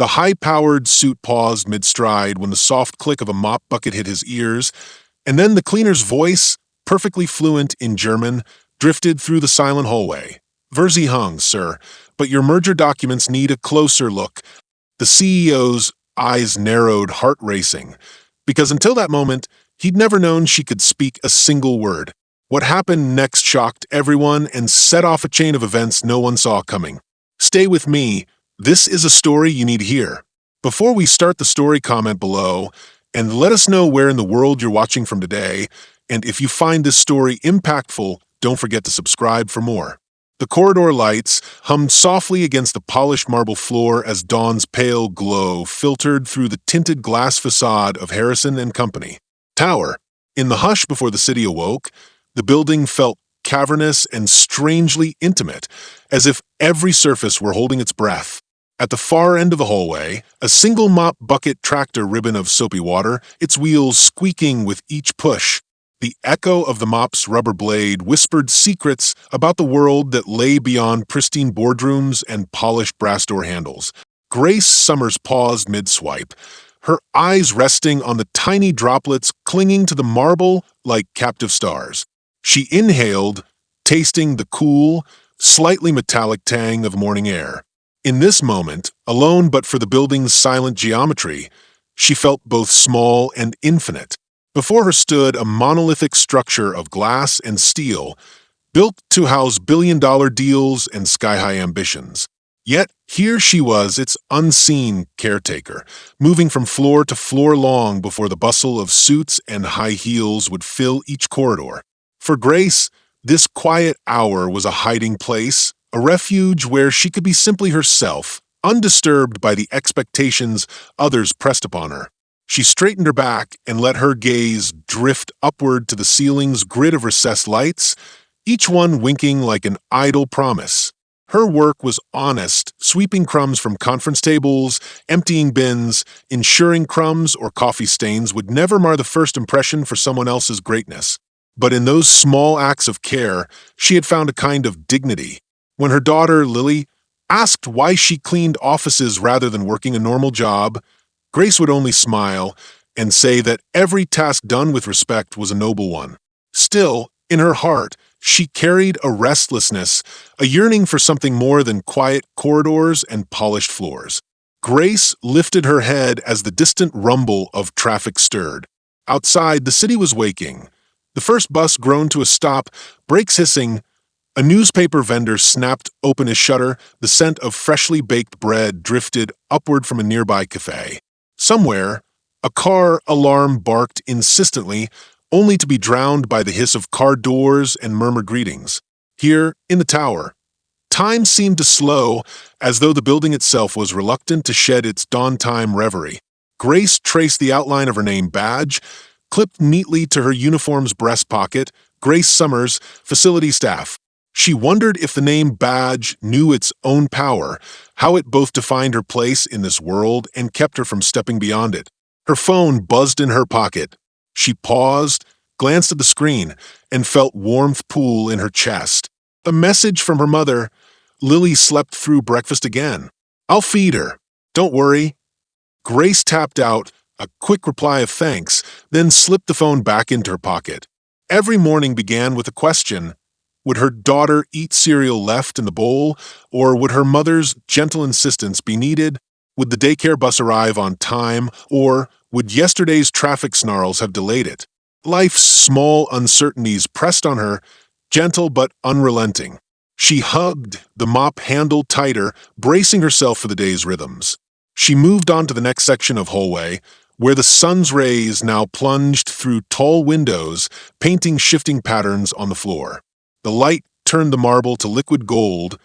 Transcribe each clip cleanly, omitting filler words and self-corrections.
The high-powered suit paused mid-stride when the soft click of a mop bucket hit his ears, and then the cleaner's voice, perfectly fluent in German, drifted through the silent hallway. "Verzi hung, sir, but your merger documents need a closer look." The CEO's eyes narrowed, heart racing, because until that moment, he'd never known she could speak a single word. What happened next shocked everyone and set off a chain of events no one saw coming. Stay with me. This is a story you need to hear. Before we start the story, comment below and let us know where in the world you're watching from today. And if you find this story impactful, don't forget to subscribe for more. The corridor lights hummed softly against the polished marble floor as dawn's pale glow filtered through the tinted glass facade of Harrison & Company Tower. In the hush before the city awoke, the building felt cavernous and strangely intimate, as if every surface were holding its breath. At the far end of the hallway, a single mop bucket tracked a ribbon of soapy water, its wheels squeaking with each push. The echo of the mop's rubber blade whispered secrets about the world that lay beyond pristine boardrooms and polished brass door handles. Grace Summers paused mid-swipe, her eyes resting on the tiny droplets clinging to the marble like captive stars. She inhaled, tasting the cool, slightly metallic tang of morning air. In this moment, alone but for the building's silent geometry, she felt both small and infinite. Before her stood a monolithic structure of glass and steel, built to house billion-dollar deals and sky-high ambitions. Yet here she was, its unseen caretaker, moving from floor to floor long before the bustle of suits and high heels would fill each corridor. For Grace, this quiet hour was a hiding place, a refuge where she could be simply herself, undisturbed by the expectations others pressed upon her. She straightened her back and let her gaze drift upward to the ceiling's grid of recessed lights, each one winking like an idle promise. Her work was honest, sweeping crumbs from conference tables, emptying bins, ensuring crumbs or coffee stains would never mar the first impression for someone else's greatness. But in those small acts of care, she had found a kind of dignity. When her daughter, Lily, asked why she cleaned offices rather than working a normal job, Grace would only smile and say that every task done with respect was a noble one. Still, in her heart, she carried a restlessness, a yearning for something more than quiet corridors and polished floors. Grace lifted her head as the distant rumble of traffic stirred. Outside, the city was waking. The first bus groaned to a stop, brakes hissing. A newspaper vendor snapped open his shutter. The scent of freshly baked bread drifted upward from a nearby cafe. Somewhere, a car alarm barked insistently, only to be drowned by the hiss of car doors and murmured greetings. Here, in the tower, time seemed to slow, as though the building itself was reluctant to shed its dawn-time reverie. Grace traced the outline of her name badge, clipped neatly to her uniform's breast pocket, Grace Summers, facility staff. She wondered if the name badge knew its own power, how it both defined her place in this world and kept her from stepping beyond it. Her phone buzzed in her pocket. She paused, glanced at the screen, and felt warmth pool in her chest. A message from her mother. Lily slept through breakfast again. "I'll feed her. Don't worry." Grace tapped out a quick reply of thanks, then slipped the phone back into her pocket. Every morning began with a question. Would her daughter eat cereal left in the bowl, or would her mother's gentle insistence be needed? Would the daycare bus arrive on time, or would yesterday's traffic snarls have delayed it? Life's small uncertainties pressed on her, gentle but unrelenting. She hugged the mop handle tighter, bracing herself for the day's rhythms. She moved on to the next section of hallway, where the sun's rays now plunged through tall windows, painting shifting patterns on the floor. The light turned the marble to liquid gold,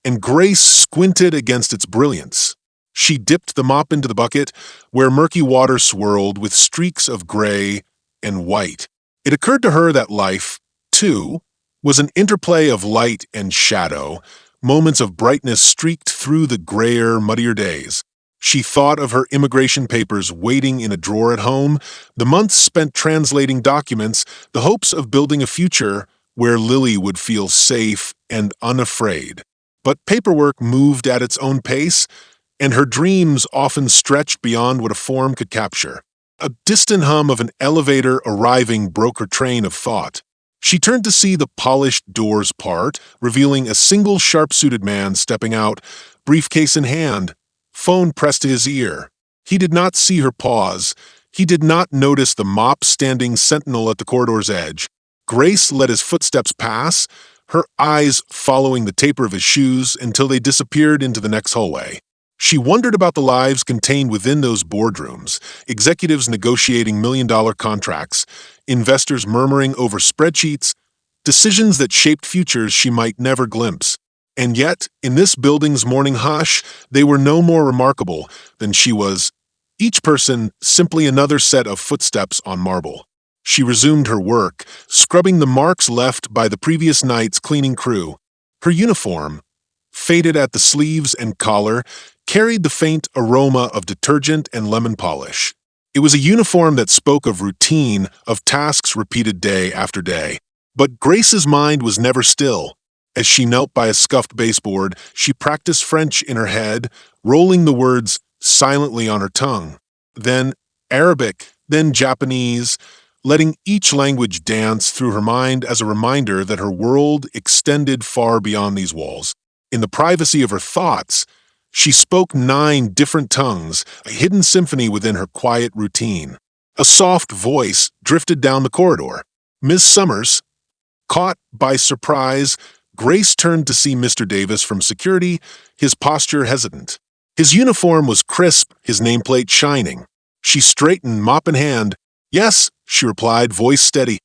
and Grace squinted against its brilliance. She dipped the mop into the bucket, where murky water swirled with streaks of gray and white. It occurred to her that life, too, was an interplay of light and shadow, moments of brightness streaked through the grayer, muddier days. She thought of her immigration papers waiting in a drawer at home, the months spent translating documents, the hopes of building a future where Lily would feel safe and unafraid. But paperwork moved at its own pace, and her dreams often stretched beyond what a form could capture. A distant hum of an elevator arriving broke her train of thought. She turned to see the polished doors part, revealing a single sharp-suited man stepping out, briefcase in hand, phone pressed to his ear. He did not see her pause. He did not notice the Mops standing sentinel at the corridor's edge. Grace let his footsteps pass, her eyes following the taper of his shoes until they disappeared into the next hallway. She wondered about the lives contained within those boardrooms, executives negotiating million-dollar contracts, investors murmuring over spreadsheets, decisions that shaped futures she might never glimpse. And yet, in this building's morning hush, they were no more remarkable than she was, each person simply another set of footsteps on marble. She resumed her work, scrubbing the marks left by the previous night's cleaning crew. Her uniform, faded at the sleeves and collar, carried the faint aroma of detergent and lemon polish. It was a uniform that spoke of routine, of tasks repeated day after day. But Grace's mind was never still. As she knelt by a scuffed baseboard, she practiced French in her head, rolling the words silently on her tongue. Then Arabic, then Japanese, letting each language dance through her mind as a reminder that her world extended far beyond these walls. In the privacy of her thoughts, she spoke 9 different tongues, a hidden symphony within her quiet routine. A soft voice drifted down the corridor. Ms. Summers. Caught by surprise, Grace turned to see Mr. Davis from security, his posture hesitant. His uniform was crisp, his nameplate shining. She straightened, mop in hand. "Yes," she replied, voice steady.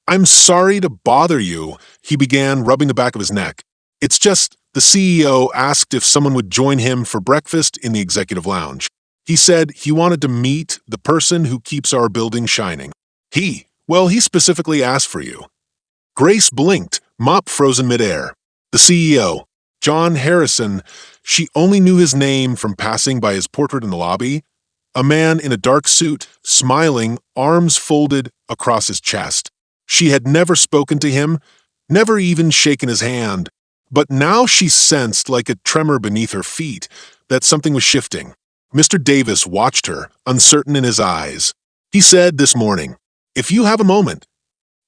I'm sorry to bother you," he began, rubbing the back of his neck. "It's just the CEO asked if someone would join him for breakfast in the executive lounge. He said he wanted to meet the person who keeps our building shining. He specifically asked for you." Grace blinked, mop frozen midair. The CEO, John Harrison, she only knew his name from passing by his portrait in the lobby. A man in a dark suit, smiling, arms folded across his chest. She had never spoken to him, never even shaken his hand. But now she sensed, like a tremor beneath her feet, that something was shifting. Mr. Davis watched her, uncertain in his eyes. He said this morning, "If you have a moment."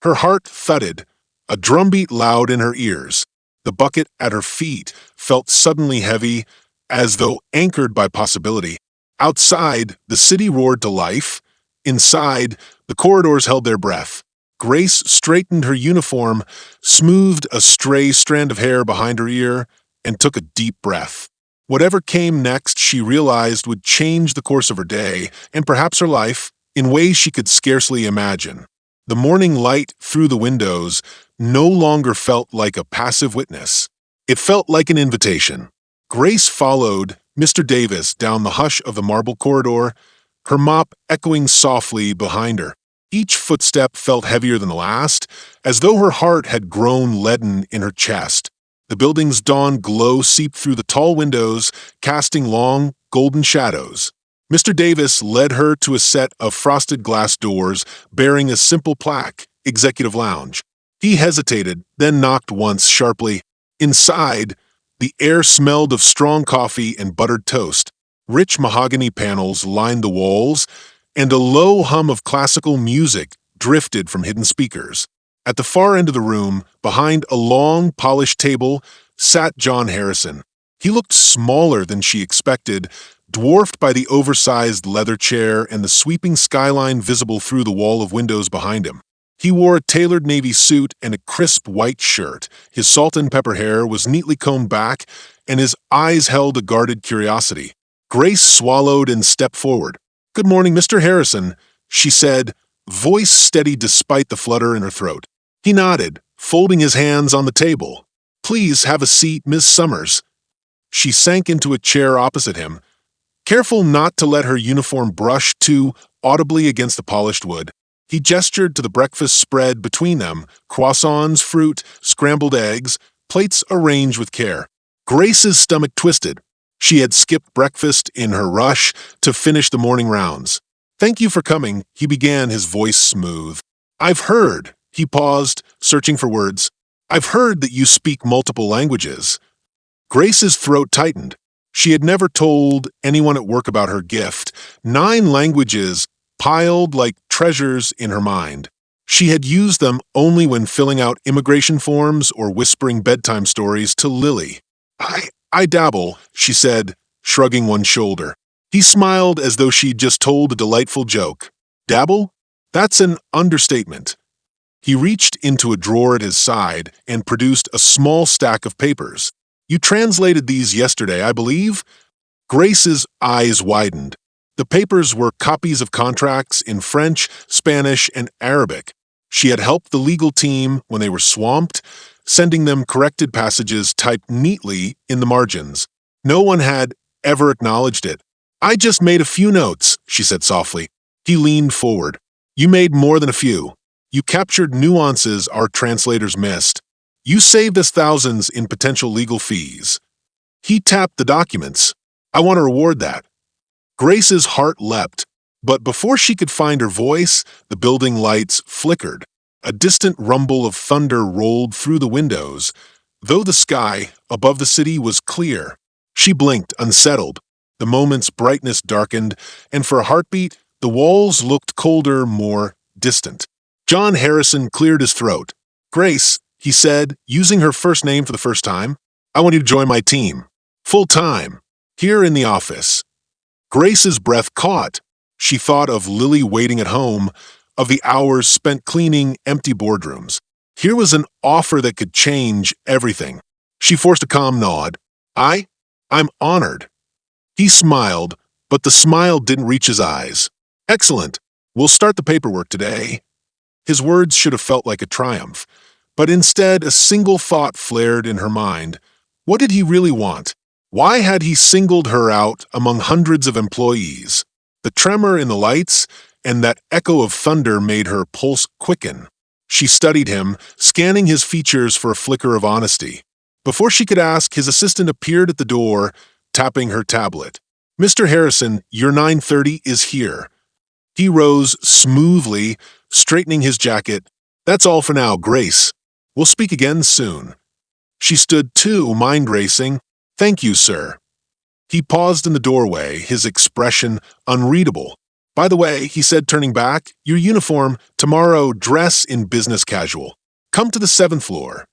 Her heart thudded, a drumbeat loud in her ears. The bucket at her feet felt suddenly heavy, as though anchored by possibility. Outside, the city roared to life. Inside, the corridors held their breath. Grace straightened her uniform, smoothed a stray strand of hair behind her ear, and took a deep breath. Whatever came next, she realized would change the course of her day, and perhaps her life, in ways she could scarcely imagine. The morning light through the windows no longer felt like a passive witness. It felt like an invitation. Grace followed Mr. Davis down the hush of the marble corridor, her mop echoing softly behind her. Each footstep felt heavier than the last, as though her heart had grown leaden in her chest. The building's dawn glow seeped through the tall windows, casting long, golden shadows. Mr. Davis led her to a set of frosted glass doors bearing a simple plaque, Executive Lounge. He hesitated, then knocked once sharply. Inside, the air smelled of strong coffee and buttered toast. Rich mahogany panels lined the walls, and a low hum of classical music drifted from hidden speakers. At the far end of the room, behind a long, polished table, sat John Harrison. He looked smaller than she expected, dwarfed by the oversized leather chair and the sweeping skyline visible through the wall of windows behind him. He wore a tailored navy suit and a crisp white shirt. His salt and pepper hair was neatly combed back, and his eyes held a guarded curiosity. Grace swallowed and stepped forward. "Good morning, Mr. Harrison," she said, voice steady despite the flutter in her throat. He nodded, folding his hands on the table. "Please have a seat, Miss Summers." She sank into a chair opposite him, careful not to let her uniform brush too audibly against the polished wood. He gestured to the breakfast spread between them, croissants, fruit, scrambled eggs, plates arranged with care. Grace's stomach twisted. She had skipped breakfast in her rush to finish the morning rounds. "Thank you for coming," he began, his voice smooth. "I've heard," he paused, searching for words. "I've heard that you speak multiple languages." Grace's throat tightened. She had never told anyone at work about her gift. 9 languages piled like treasures in her mind. She had used them only when filling out immigration forms or whispering bedtime stories to Lily. I dabble, she said, shrugging one shoulder. He smiled as though she'd just told a delightful joke. Dabble? That's an understatement. He reached into a drawer at his side and produced a small stack of papers. You translated these yesterday, I believe? Grace's eyes widened. The papers were copies of contracts in French, Spanish, and Arabic. She had helped the legal team when they were swamped, sending them corrected passages typed neatly in the margins. No one had ever acknowledged it. I just made a few notes, she said softly. He leaned forward. You made more than a few. You captured nuances our translators missed. You saved us thousands in potential legal fees. He tapped the documents. I want to reward that. Grace's heart leapt, but before she could find her voice, the building lights flickered. A distant rumble of thunder rolled through the windows, though the sky above the city was clear. She blinked, unsettled. The moment's brightness darkened, and for a heartbeat, the walls looked colder, more distant. John Harrison cleared his throat. Grace, he said, using her first name for the first time, I want you to join my team. Full time. Here in the office. Grace's breath caught. She thought of Lily waiting at home, of the hours spent cleaning empty boardrooms. Here was an offer that could change everything. She forced a calm nod. I'm honored. He smiled, but the smile didn't reach his eyes. Excellent. We'll start the paperwork today. His words should have felt like a triumph, but instead a single thought flared in her mind. What did he really want? Why had he singled her out among hundreds of employees? The tremor in the lights and that echo of thunder made her pulse quicken. She studied him, scanning his features for a flicker of honesty. Before she could ask, his assistant appeared at the door, tapping her tablet. Mr. Harrison, your 9:30 is here. He rose smoothly, straightening his jacket. That's all for now, Grace. We'll speak again soon. She stood too, mind racing. Thank you, sir. He paused in the doorway, his expression unreadable. By the way, he said, turning back, your uniform, tomorrow dress in business casual. Come to the 7th floor.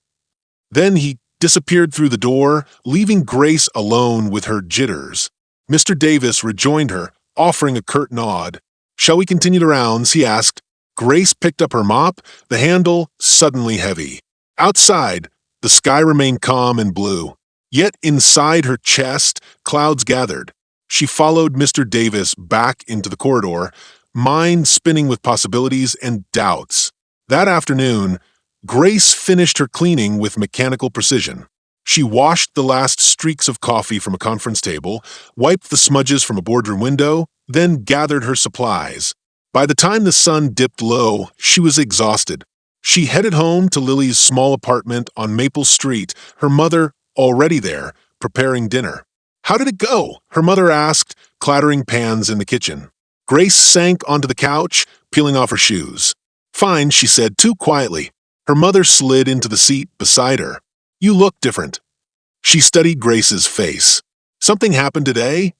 Then he disappeared through the door, leaving Grace alone with her jitters. Mr. Davis rejoined her, offering a curt nod. Shall we continue the rounds? He asked. Grace picked up her mop, the handle suddenly heavy. Outside, the sky remained calm and blue. Yet inside her chest, clouds gathered. She followed Mr. Davis back into the corridor, mind spinning with possibilities and doubts. That afternoon, Grace finished her cleaning with mechanical precision. She washed the last streaks of coffee from a conference table, wiped the smudges from a boardroom window, then gathered her supplies. By the time the sun dipped low, she was exhausted. She headed home to Lily's small apartment on Maple Street, her mother already there, preparing dinner. How did it go? Her mother asked, clattering pans in the kitchen. Grace sank onto the couch, peeling off her shoes. Fine, she said, too quietly. Her mother slid into the seat beside her. You look different. She studied Grace's face. Something happened today?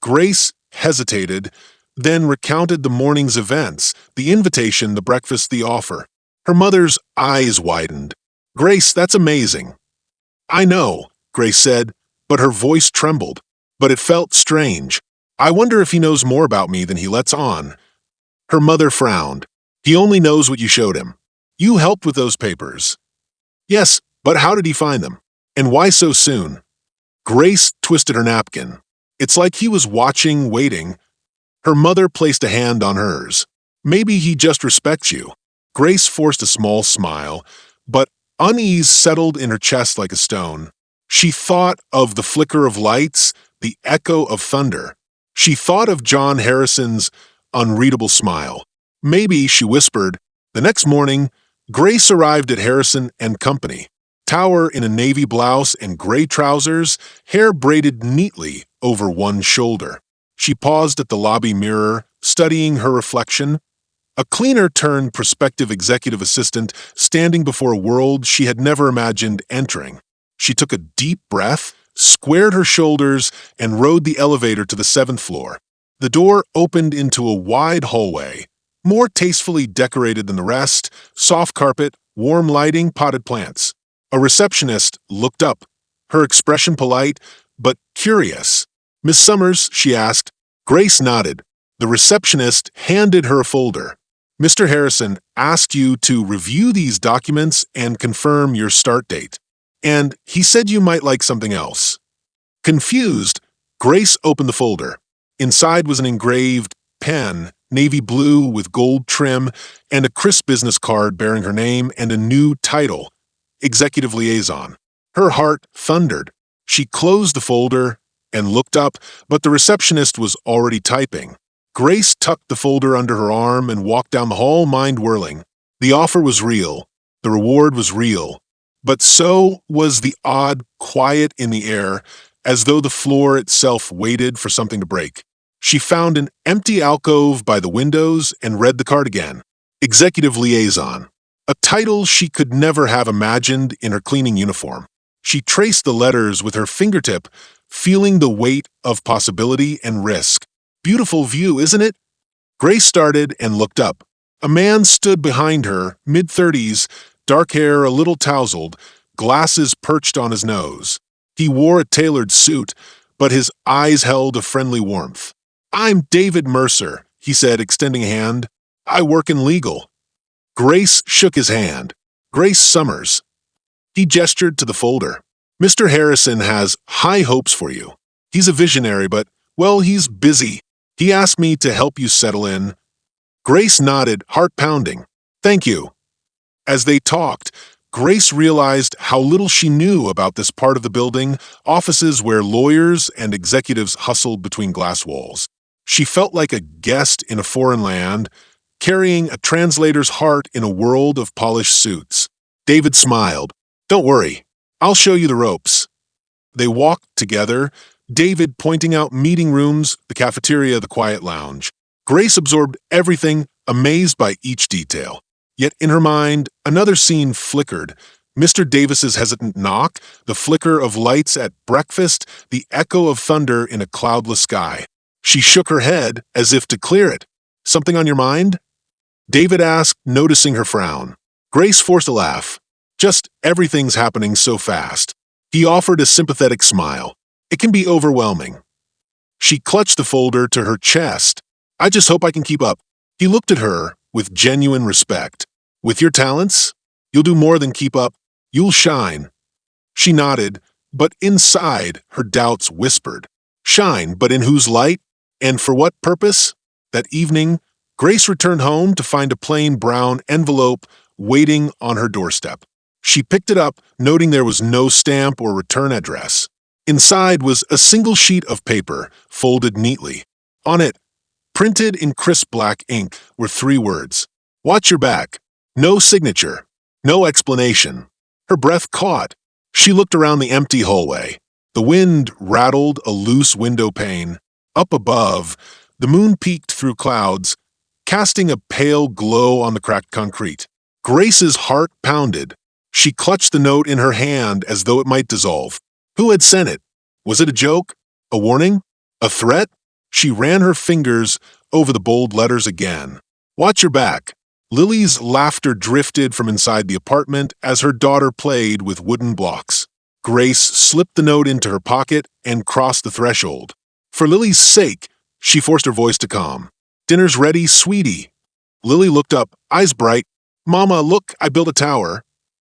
Grace hesitated, then recounted the morning's events, the invitation, the breakfast, the offer. Her mother's eyes widened. Grace, that's amazing. I know, Grace said, but her voice trembled. But it felt strange. I wonder if he knows more about me than he lets on. Her mother frowned. He only knows what you showed him. You helped with those papers. Yes, but how did he find them? And why so soon? Grace twisted her napkin. It's like he was watching, waiting. Her mother placed a hand on hers. Maybe he just respects you. Grace forced a small smile, but unease settled in her chest like a stone. She thought of the flicker of lights, the echo of thunder. She thought of John Harrison's unreadable smile. Maybe, she whispered. The next morning, Grace arrived at Harrison and Company. Tower in a navy blouse and gray trousers, hair braided neatly over one shoulder. She paused at the lobby mirror, studying her reflection. A cleaner-turned prospective executive assistant standing before a world she had never imagined entering. She took a deep breath, squared her shoulders, and rode the elevator to the 7th floor. The door opened into a wide hallway, more tastefully decorated than the rest, soft carpet, warm lighting, potted plants. A receptionist looked up, her expression polite, but curious. "Miss Summers?" she asked. Grace nodded. The receptionist handed her a folder. "Mr. Harrison asked you to review these documents and confirm your start date. And he said you might like something else." Confused, Grace opened the folder. Inside was an engraved pen, navy blue with gold trim, and a crisp business card bearing her name and a new title, Executive Liaison. Her heart thundered. She closed the folder and looked up, but the receptionist was already typing. Grace tucked the folder under her arm and walked down the hall, mind whirling. The offer was real. The reward was real. But so was the odd quiet in the air, as though the floor itself waited for something to break. She found an empty alcove by the windows and read the card again. Executive Liaison. A title she could never have imagined in her cleaning uniform. She traced the letters with her fingertip, feeling the weight of possibility and risk. Beautiful view, isn't it? Grace started and looked up. A man stood behind her, mid-30s, dark hair a little tousled, glasses perched on his nose. He wore a tailored suit, but his eyes held a friendly warmth. "I'm David Mercer," he said, extending a hand. "I work in legal." Grace shook his hand. "Grace Summers." He gestured to the folder. "Mr. Harrison has high hopes for you. He's a visionary, but, well, he's busy. He asked me to help you settle in." Grace nodded, heart pounding. "Thank you." As they talked, Grace realized how little she knew about this part of the building, offices where lawyers and executives hustled between glass walls. She felt like a guest in a foreign land, carrying a translator's heart in a world of polished suits. David smiled. "Don't worry, I'll show you the ropes." They walked together, David pointing out meeting rooms, the cafeteria, the quiet lounge. Grace absorbed everything, amazed by each detail. Yet in her mind, another scene flickered. Mr. Davis's hesitant knock, the flicker of lights at breakfast, the echo of thunder in a cloudless sky. She shook her head as if to clear it. "Something on your mind?" David asked, noticing her frown. Grace forced a laugh. "Just everything's happening so fast." He offered a sympathetic smile. "It can be overwhelming." She clutched the folder to her chest. "I just hope I can keep up." He looked at her with genuine respect. "With your talents, you'll do more than keep up. You'll shine." She nodded, but inside her doubts whispered. Shine, but in whose light? And for what purpose? That evening, Grace returned home to find a plain brown envelope waiting on her doorstep. She picked it up, noting there was no stamp or return address. Inside was a single sheet of paper, folded neatly. On it, printed in crisp black ink, were 3 words. "Watch your back." No signature. No explanation. Her breath caught. She looked around the empty hallway. The wind rattled a loose window pane. Up above, the moon peeked through clouds, casting a pale glow on the cracked concrete. Grace's heart pounded. She clutched the note in her hand as though it might dissolve. Who had sent it? Was it a joke? A warning? A threat? She ran her fingers over the bold letters again. "Watch your back." Lily's laughter drifted from inside the apartment as her daughter played with wooden blocks. Grace slipped the note into her pocket and crossed the threshold. For Lily's sake, she forced her voice to calm. "Dinner's ready, sweetie." Lily looked up, eyes bright. "Mama, look, I built a tower."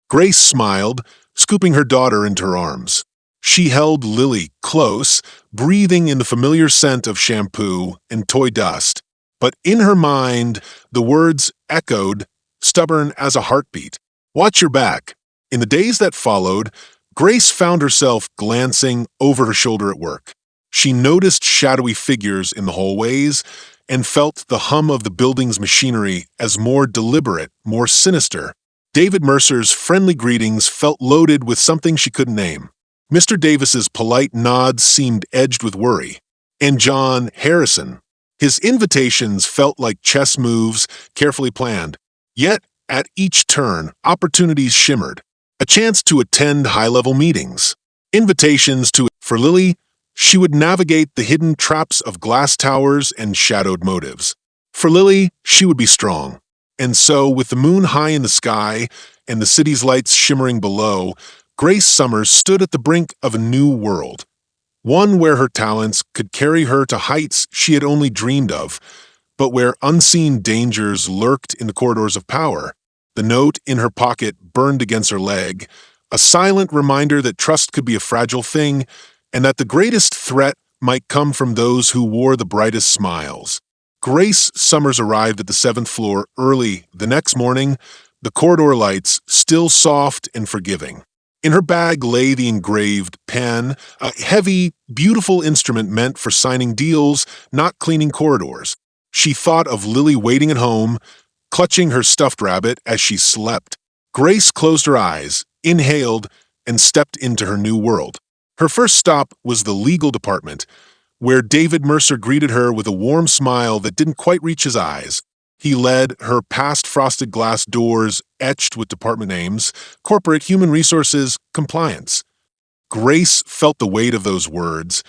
Grace smiled, scooping her daughter into her arms. She held Lily close, breathing in the familiar scent of shampoo and toy dust. But in her mind, the words echoed, stubborn as a heartbeat. "Watch your back." In the days that followed, Grace found herself glancing over her shoulder at work. She noticed shadowy figures in the hallways and felt the hum of the building's machinery as more deliberate, more sinister. David Mercer's friendly greetings felt loaded with something she couldn't name. Mr. Davis's polite nods seemed edged with worry. And John Harrison. His invitations felt like chess moves, carefully planned. Yet, at each turn, opportunities shimmered. A chance to attend high-level meetings. Invitations to for Lily, she would navigate the hidden traps of glass towers and shadowed motives. For Lily, she would be strong. And so, with the moon high in the sky and the city's lights shimmering below, Grace Summers stood at the brink of a new world. One where her talents could carry her to heights she had only dreamed of, but where unseen dangers lurked in the corridors of power. The note in her pocket burned against her leg, a silent reminder that trust could be a fragile thing, and that the greatest threat might come from those who wore the brightest smiles. Grace Summers arrived at the 7th floor early the next morning, the corridor lights still soft and forgiving. In her bag lay the engraved pen, a heavy, beautiful instrument meant for signing deals, not cleaning corridors. She thought of Lily waiting at home, clutching her stuffed rabbit as she slept. Grace closed her eyes, inhaled, and stepped into her new world. Her first stop was the legal department, where David Mercer greeted her with a warm smile that didn't quite reach his eyes. He led her past frosted glass doors etched with department names, corporate human resources, compliance. Grace felt the weight of those words,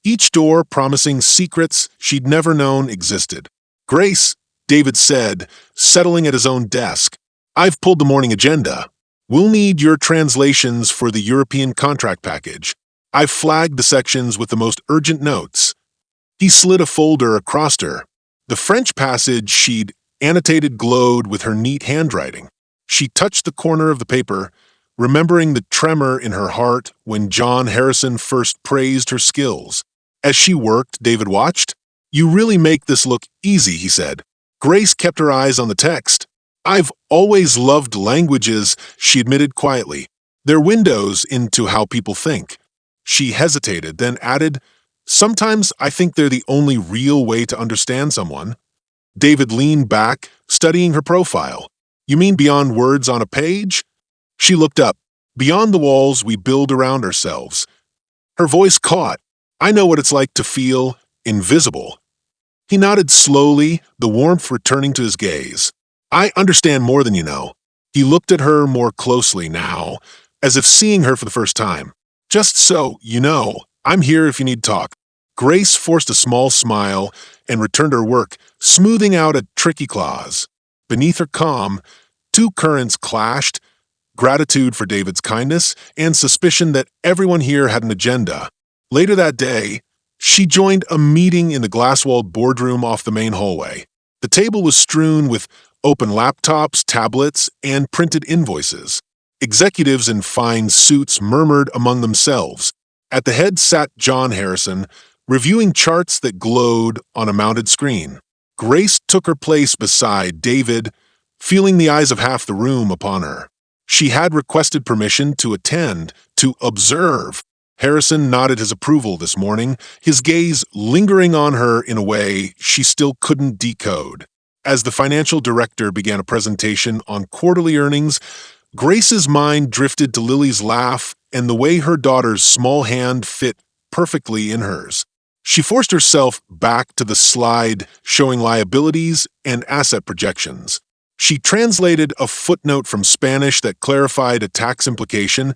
each door promising secrets she'd never known existed. "Grace," David said, settling at his own desk, "I've pulled the morning agenda. We'll need your translations for the European contract package. I've flagged the sections with the most urgent notes." He slid a folder across her. The French passage she'd annotated glowed with her neat handwriting. She touched the corner of the paper, remembering the tremor in her heart when John Harrison first praised her skills. As she worked, David watched. "You really make this look easy," he said. Grace kept her eyes on the text. "I've always loved languages," she admitted quietly. "They're windows into how people think." She hesitated, then added, "Sometimes I think they're the only real way to understand someone." David leaned back, studying her profile. "You mean beyond words on a page?" She looked up. "Beyond the walls we build around ourselves." Her voice caught. "I know what it's like to feel invisible." He nodded slowly, the warmth returning to his gaze. "I understand more than you know." He looked at her more closely now, as if seeing her for the first time. "Just so you know, I'm here if you need talk." Grace forced a small smile and returned to her work, smoothing out a tricky clause. Beneath her calm, two currents clashed, gratitude for David's kindness and suspicion that everyone here had an agenda. Later that day, she joined a meeting in the glass-walled boardroom off the main hallway. The table was strewn with open laptops, tablets, and printed invoices. Executives in fine suits murmured among themselves. At the head sat John Harrison, reviewing charts that glowed on a mounted screen. Grace took her place beside David, feeling the eyes of half the room upon her. She had requested permission to attend, to observe. Harrison nodded his approval this morning, his gaze lingering on her in a way she still couldn't decode. As the financial director began a presentation on quarterly earnings, Grace's mind drifted to Lily's laugh and the way her daughter's small hand fit perfectly in hers. She forced herself back to the slide showing liabilities and asset projections. She translated a footnote from Spanish that clarified a tax implication,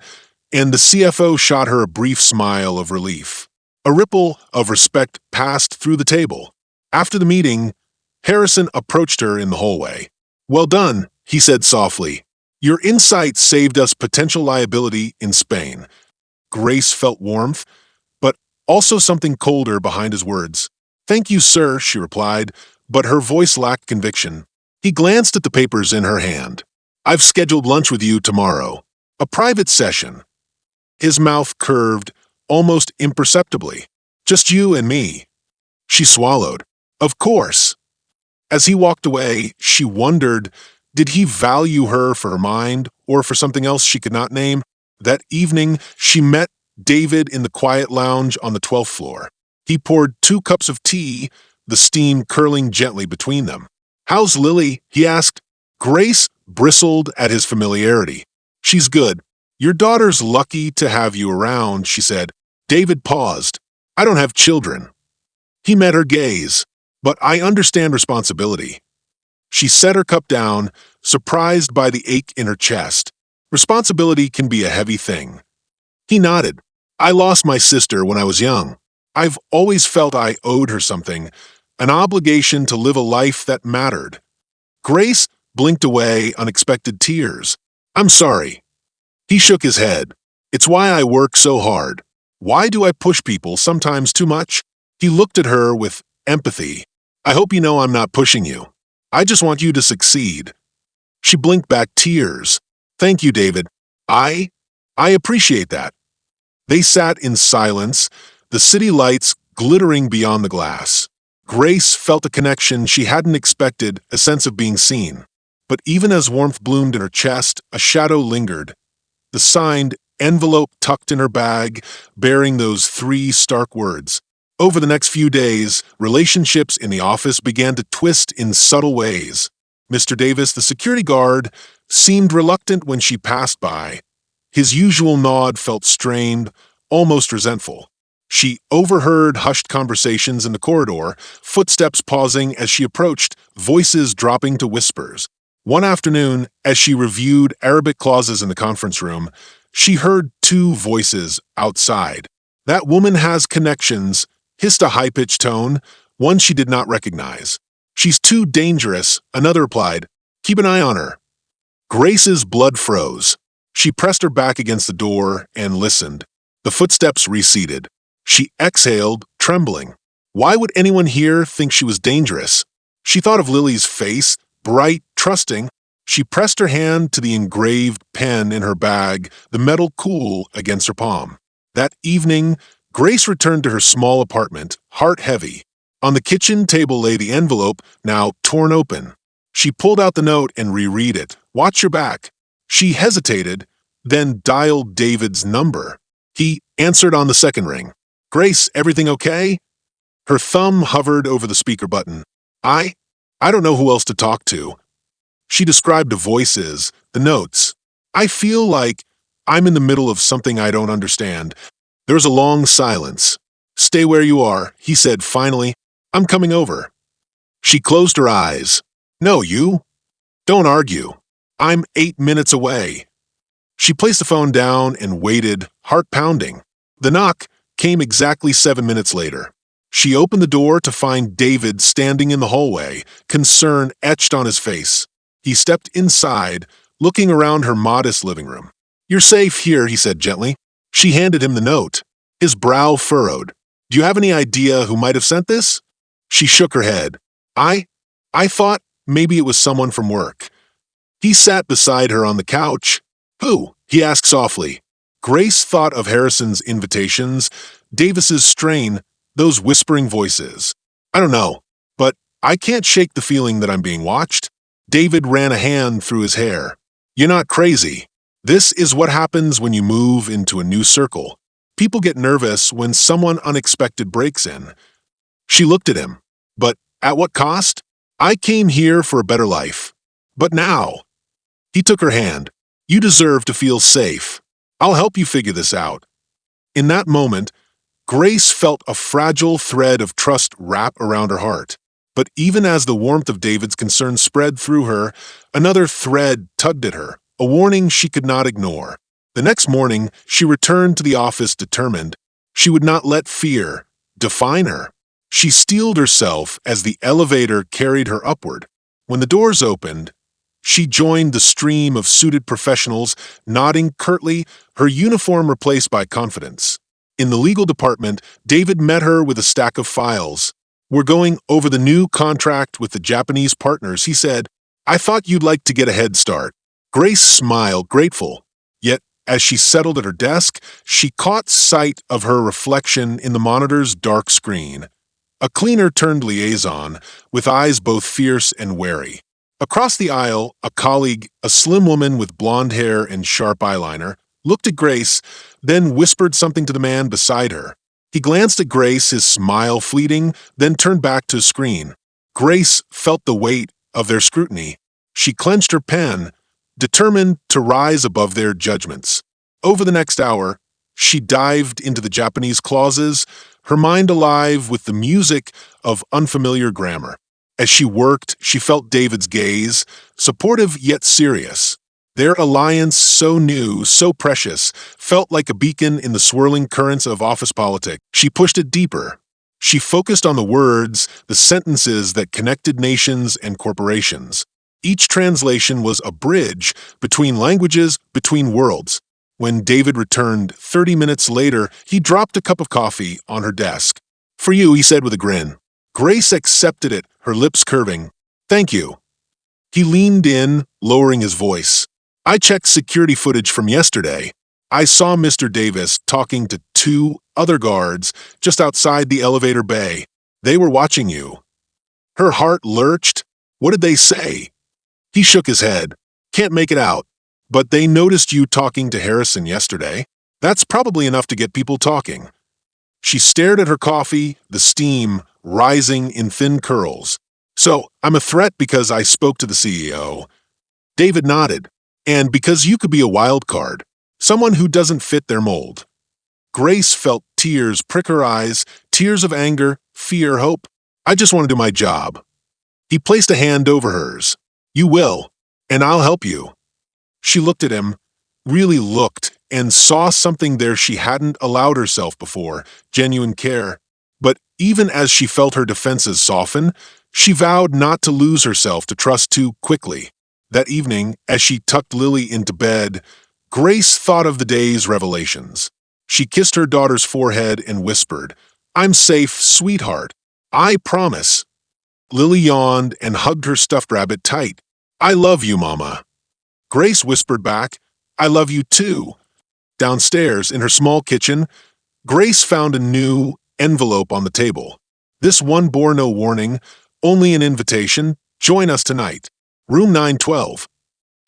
and the CFO shot her a brief smile of relief. A ripple of respect passed through the table. After the meeting, Harrison approached her in the hallway. "Well done," he said softly. "Your insight saved us potential liability in Spain." Grace felt warmth, but also something colder behind his words. "Thank you, sir," she replied, but her voice lacked conviction. He glanced at the papers in her hand. "I've scheduled lunch with you tomorrow. A private session." His mouth curved, almost imperceptibly. "Just you and me." She swallowed. "Of course." As he walked away, she wondered, did he value her for her mind or for something else she could not name? That evening, she met David in the quiet lounge on the 12th floor. He poured 2 cups of tea, the steam curling gently between them. "How's Lily?" he asked. Grace bristled at his familiarity. "She's good. Your daughter's lucky to have you around," she said. David paused. "I don't have children." He met her gaze. "But I understand responsibility." She set her cup down, surprised by the ache in her chest. Responsibility can be a heavy thing. He nodded. I lost my sister when I was young. I've always felt I owed her something, an obligation to live a life that mattered. Grace blinked away unexpected tears. I'm sorry. He shook his head. It's why I work so hard. Why do I push people sometimes too much? He looked at her with empathy. I hope you know I'm not pushing you. I just want you to succeed. She blinked back tears. Thank you, David. I appreciate that. They sat in silence, the city lights glittering beyond the glass. Grace felt a connection she hadn't expected, a sense of being seen. But even as warmth bloomed in her chest, a shadow lingered. The signed envelope tucked in her bag, bearing those 3 stark words. Over the next few days, relationships in the office began to twist in subtle ways. Mr. Davis, the security guard, seemed reluctant when she passed by. His usual nod felt strained, almost resentful. She overheard hushed conversations in the corridor, footsteps pausing as she approached, voices dropping to whispers. One afternoon, as she reviewed Arabic clauses in the conference room, she heard 2 voices outside. That woman has connections, hissed a high-pitched tone, one she did not recognize. She's too dangerous, another replied. Keep an eye on her. Grace's blood froze. She pressed her back against the door and listened. The footsteps receded. She exhaled, trembling. Why would anyone here think she was dangerous? She thought of Lily's face, bright, trusting. She pressed her hand to the engraved pen in her bag, the metal cool against her palm. That evening, Grace returned to her small apartment, heart heavy. On the kitchen table lay the envelope, now torn open. She pulled out the note and reread it. Watch your back. She hesitated, then dialed David's number. He answered on the second ring. Grace, everything okay? Her thumb hovered over the speaker button. I don't know who else to talk to. She described the voices, the notes. I feel like I'm in the middle of something I don't understand. There was a long silence. Stay where you are, he said finally. I'm coming over. She closed her eyes. No, you. Don't argue. I'm 8 minutes away. She placed the phone down and waited, heart pounding. The knock came exactly 7 minutes later. She opened the door to find David standing in the hallway, concern etched on his face. He stepped inside, looking around her modest living room. You're safe here, he said gently. She handed him the note. His brow furrowed. Do you have any idea who might have sent this? She shook her head. I thought maybe it was someone from work. He sat beside her on the couch. Who? He asked softly. Grace thought of Harrison's invitations, Davis's strain, those whispering voices. I don't know, but I can't shake the feeling that I'm being watched. David ran a hand through his hair. You're not crazy. This is what happens when you move into a new circle. People get nervous when someone unexpected breaks in. She looked at him. But at what cost? I came here for a better life. But now. He took her hand. You deserve to feel safe. I'll help you figure this out. In that moment, Grace felt a fragile thread of trust wrap around her heart. But even as the warmth of David's concern spread through her, another thread tugged at her, a warning she could not ignore. The next morning, she returned to the office determined. She would not let fear define her. She steeled herself as the elevator carried her upward. When the doors opened, she joined the stream of suited professionals, nodding curtly, her uniform replaced by confidence. In the legal department, David met her with a stack of files. We're going over the new contract with the Japanese partners, he said. I thought you'd like to get a head start. Grace smiled, grateful. Yet, as she settled at her desk, she caught sight of her reflection in the monitor's dark screen. A cleaner-turned liaison, with eyes both fierce and wary. Across the aisle, a colleague, a slim woman with blonde hair and sharp eyeliner, looked at Grace, then whispered something to the man beside her. He glanced at Grace, his smile fleeting, then turned back to his screen. Grace felt the weight of their scrutiny. She clenched her pen, determined to rise above their judgments. Over the next hour, she dived into the Japanese clauses, her mind alive with the music of unfamiliar grammar. As she worked, she felt David's gaze, supportive yet serious. Their alliance, so new, so precious, felt like a beacon in the swirling currents of office politics. She pushed it deeper. She focused on the words, the sentences that connected nations and corporations. Each translation was a bridge between languages, between worlds. When David returned 30 minutes later, he dropped a cup of coffee on her desk. "For you," he said with a grin. Grace accepted it, her lips curving. "Thank you." He leaned in, lowering his voice. "I checked security footage from yesterday. I saw Mr. Davis talking to 2 other guards just outside the elevator bay. They were watching you." Her heart lurched. "What did they say?" He shook his head. "Can't make it out. But they noticed you talking to Harrison yesterday. That's probably enough to get people talking." She stared at her coffee, the steam rising in thin curls. "So, I'm a threat because I spoke to the CEO." David nodded. "And because you could be a wild card, someone who doesn't fit their mold." Grace felt tears prick her eyes, tears of anger, fear, hope. "I just want to do my job." He placed a hand over hers. "You will, and I'll help you." She looked at him, really looked, and saw something there she hadn't allowed herself before, genuine care. But even as she felt her defenses soften, she vowed not to lose herself to trust too quickly. That evening, as she tucked Lily into bed, Grace thought of the day's revelations. She kissed her daughter's forehead and whispered, "I'm safe, sweetheart. I promise." Lily yawned and hugged her stuffed rabbit tight. "I love you, Mama." Grace whispered back, "I love you too." Downstairs, in her small kitchen, Grace found a new envelope on the table. This one bore no warning, only an invitation. "Join us tonight. Room 912.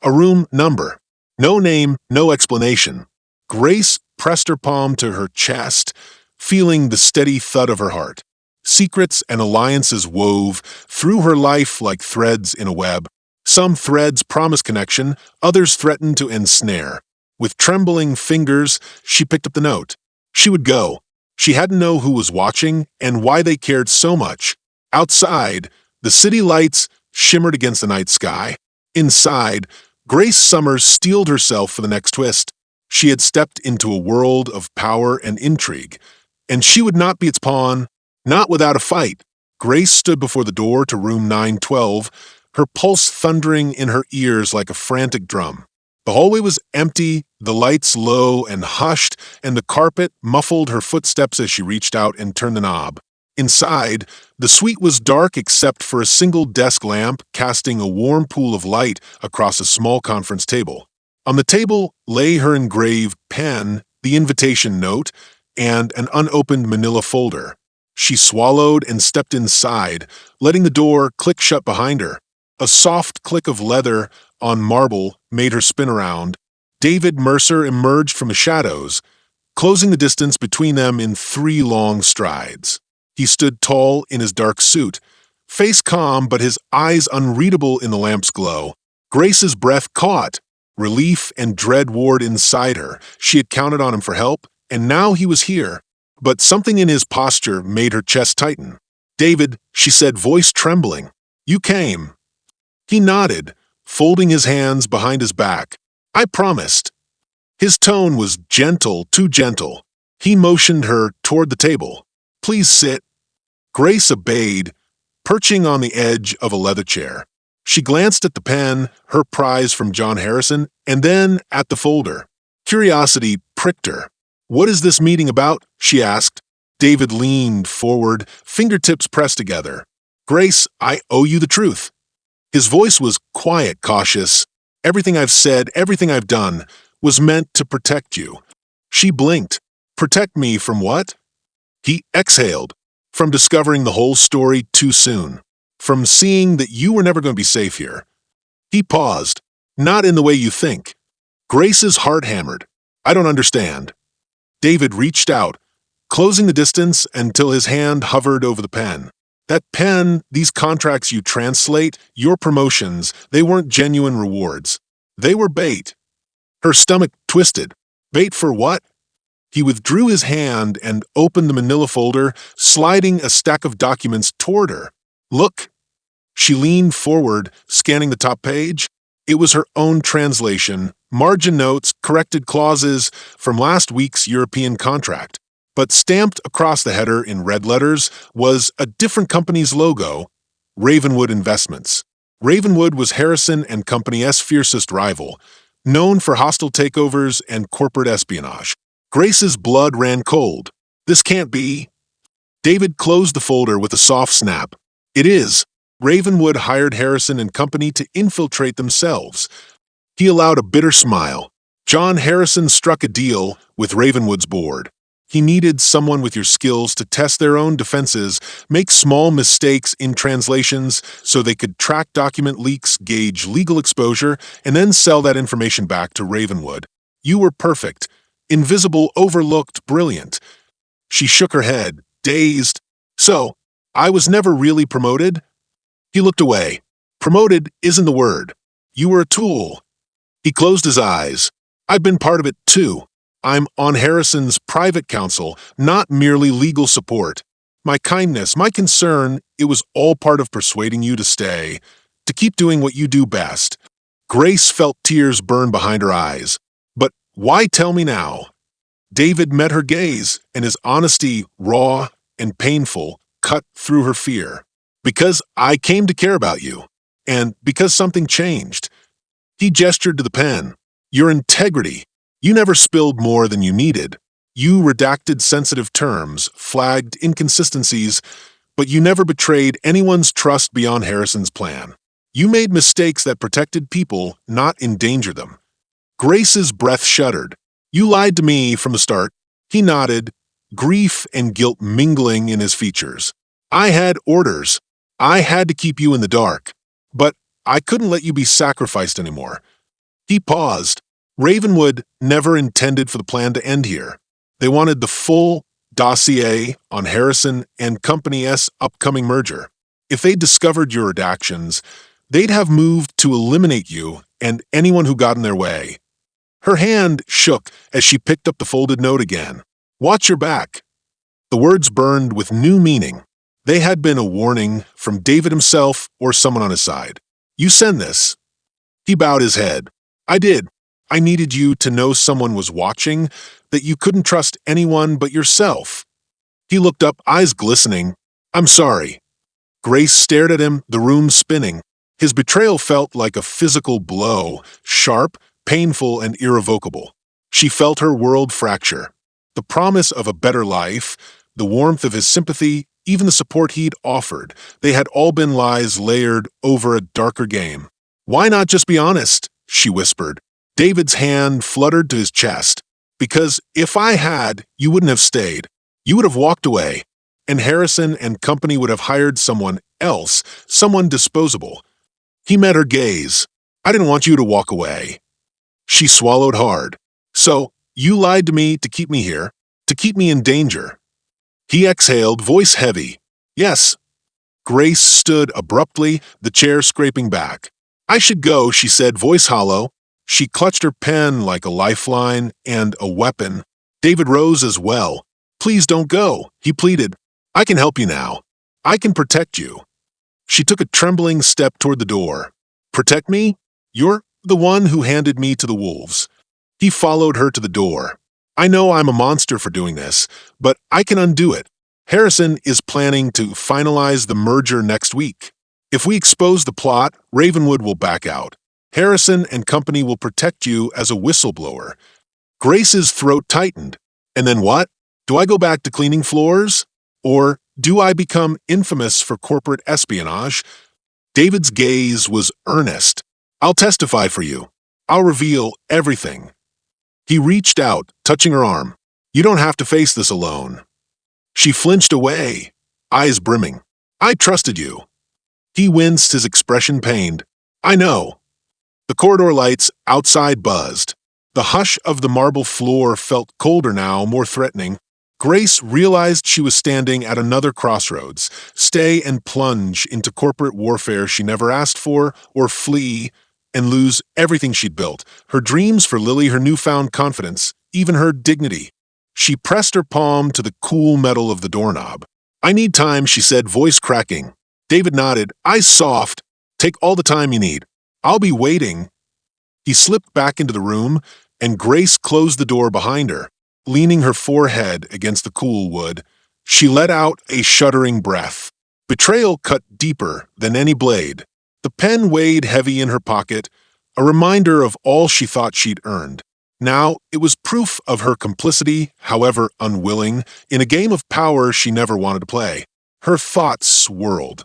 A room number. No name, no explanation. Grace pressed her palm to her chest, feeling the steady thud of her heart. Secrets and alliances wove through her life like threads in a web. Some threads promised connection, others threatened to ensnare. With trembling fingers, she picked up the note. She would go. She had to know who was watching and why they cared so much. Outside, the city lights shimmered against the night sky. Inside, Grace Summers steeled herself for the next twist. She had stepped into a world of power and intrigue, and she would not be its pawn, not without a fight. Grace stood before the door to room 912, her pulse thundering in her ears like a frantic drum. The hallway was empty, the lights low and hushed, and the carpet muffled her footsteps as she reached out and turned the knob. Inside, the suite was dark except for a single desk lamp casting a warm pool of light across a small conference table. On the table lay her engraved pen, the invitation note, and an unopened manila folder. She swallowed and stepped inside, letting the door click shut behind her. A soft click of leather on marble made her spin around. David Mercer emerged from the shadows, closing the distance between them in 3 long strides. He stood tall in his dark suit, face calm but his eyes unreadable in the lamp's glow. Grace's breath caught. Relief and dread warred inside her. She had counted on him for help, and now he was here. But something in his posture made her chest tighten. "David," she said, voice trembling. "You came." He nodded, folding his hands behind his back. "I promised." His tone was gentle, too gentle. He motioned her toward the table. "Please sit." Grace obeyed, perching on the edge of a leather chair. She glanced at the pen, her prize from John Harrison, and then at the folder. Curiosity pricked her. "What is this meeting about?" she asked. David leaned forward, fingertips pressed together. "Grace, I owe you the truth." His voice was quiet, cautious. "Everything I've said, everything I've done, was meant to protect you." She blinked. "Protect me from what?" He exhaled. "From discovering the whole story too soon. From seeing that you were never going to be safe here." He paused. "Not in the way you think." Grace's heart hammered. "I don't understand." David reached out, closing the distance until his hand hovered over the pen. "That pen, these contracts you translate, your promotions, they weren't genuine rewards. They were bait." Her stomach twisted. "Bait for what?" He withdrew his hand and opened the manila folder, sliding a stack of documents toward her. "Look." She leaned forward, scanning the top page. It was her own translation, margin notes, corrected clauses from last week's European contract. But stamped across the header in red letters was a different company's logo, Ravenwood Investments. Ravenwood was Harrison and Company's fiercest rival, known for hostile takeovers and corporate espionage. Grace's blood ran cold. This can't be. David closed the folder with a soft snap. It is. Ravenwood hired Harrison and Company to infiltrate themselves. He allowed a bitter smile. John Harrison struck a deal with Ravenwood's board. He needed someone with your skills to test their own defenses, make small mistakes in translations so they could track document leaks, gauge legal exposure, and then sell that information back to Ravenwood. You were perfect. Invisible, overlooked, brilliant. She shook her head, dazed. So, I was never really promoted? He looked away. Promoted isn't the word. You were a tool. He closed his eyes. I've been part of it too. I'm on Harrison's private counsel, not merely legal support. My kindness, my concern, it was all part of persuading you to stay, to keep doing what you do best. Grace felt tears burn behind her eyes. But why tell me now? David met her gaze, and his honesty, raw and painful, cut through her fear. Because I came to care about you, and because something changed. He gestured to the pen. Your integrity. You never spilled more than you needed. You redacted sensitive terms, flagged inconsistencies, but you never betrayed anyone's trust beyond Harrison's plan. You made mistakes that protected people, not endangered them. Grace's breath shuddered. You lied to me from the start. He nodded, grief and guilt mingling in his features. I had orders. I had to keep you in the dark. But I couldn't let you be sacrificed anymore. He paused. Ravenwood never intended for the plan to end here. They wanted the full dossier on Harrison and Company's upcoming merger. If they discovered your redactions, they'd have moved to eliminate you and anyone who got in their way. Her hand shook as she picked up the folded note again. Watch your back. The words burned with new meaning. They had been a warning from David himself or someone on his side. You send this. He bowed his head. I did. I needed you to know someone was watching, that you couldn't trust anyone but yourself. He looked up, eyes glistening. I'm sorry. Grace stared at him, the room spinning. His betrayal felt like a physical blow, sharp, painful, and irrevocable. She felt her world fracture. The promise of a better life, the warmth of his sympathy, even the support he'd offered, they had all been lies layered over a darker game. Why not just be honest? She whispered. David's hand fluttered to his chest. Because if I had, you wouldn't have stayed. You would have walked away, and Harrison and Company would have hired someone else, someone disposable. He met her gaze. I didn't want you to walk away. She swallowed hard. So, you lied to me to keep me here, to keep me in danger. He exhaled, voice heavy. Yes. Grace stood abruptly, the chair scraping back. I should go, she said, voice hollow. She clutched her pen like a lifeline and a weapon. David rose as well. Please don't go, he pleaded. I can help you now. I can protect you. She took a trembling step toward the door. Protect me? You're the one who handed me to the wolves. He followed her to the door. I know I'm a monster for doing this, but I can undo it. Harrison is planning to finalize the merger next week. If we expose the plot, Ravenwood will back out. Harrison and Company will protect you as a whistleblower. Grace's throat tightened. And then what? Do I go back to cleaning floors? Or do I become infamous for corporate espionage? David's gaze was earnest. I'll testify for you. I'll reveal everything. He reached out, touching her arm. You don't have to face this alone. She flinched away, eyes brimming. I trusted you. He winced, his expression pained. I know. The corridor lights outside buzzed. The hush of the marble floor felt colder now, more threatening. Grace realized she was standing at another crossroads, stay and plunge into corporate warfare she never asked for, or flee and lose everything she'd built, her dreams for Lily, her newfound confidence, even her dignity. She pressed her palm to the cool metal of the doorknob. I need time, she said, voice cracking. David nodded, eyes soft. Take all the time you need. I'll be waiting He slipped back into the room, and Grace closed the door behind her. Leaning her forehead against the cool wood, she let out a shuddering breath. Betrayal cut deeper than any blade. The pen weighed heavy in her pocket, a reminder of all she thought she'd earned. Now it was proof of her complicity, however unwilling, in a game of power she never wanted to play. Her thoughts swirled.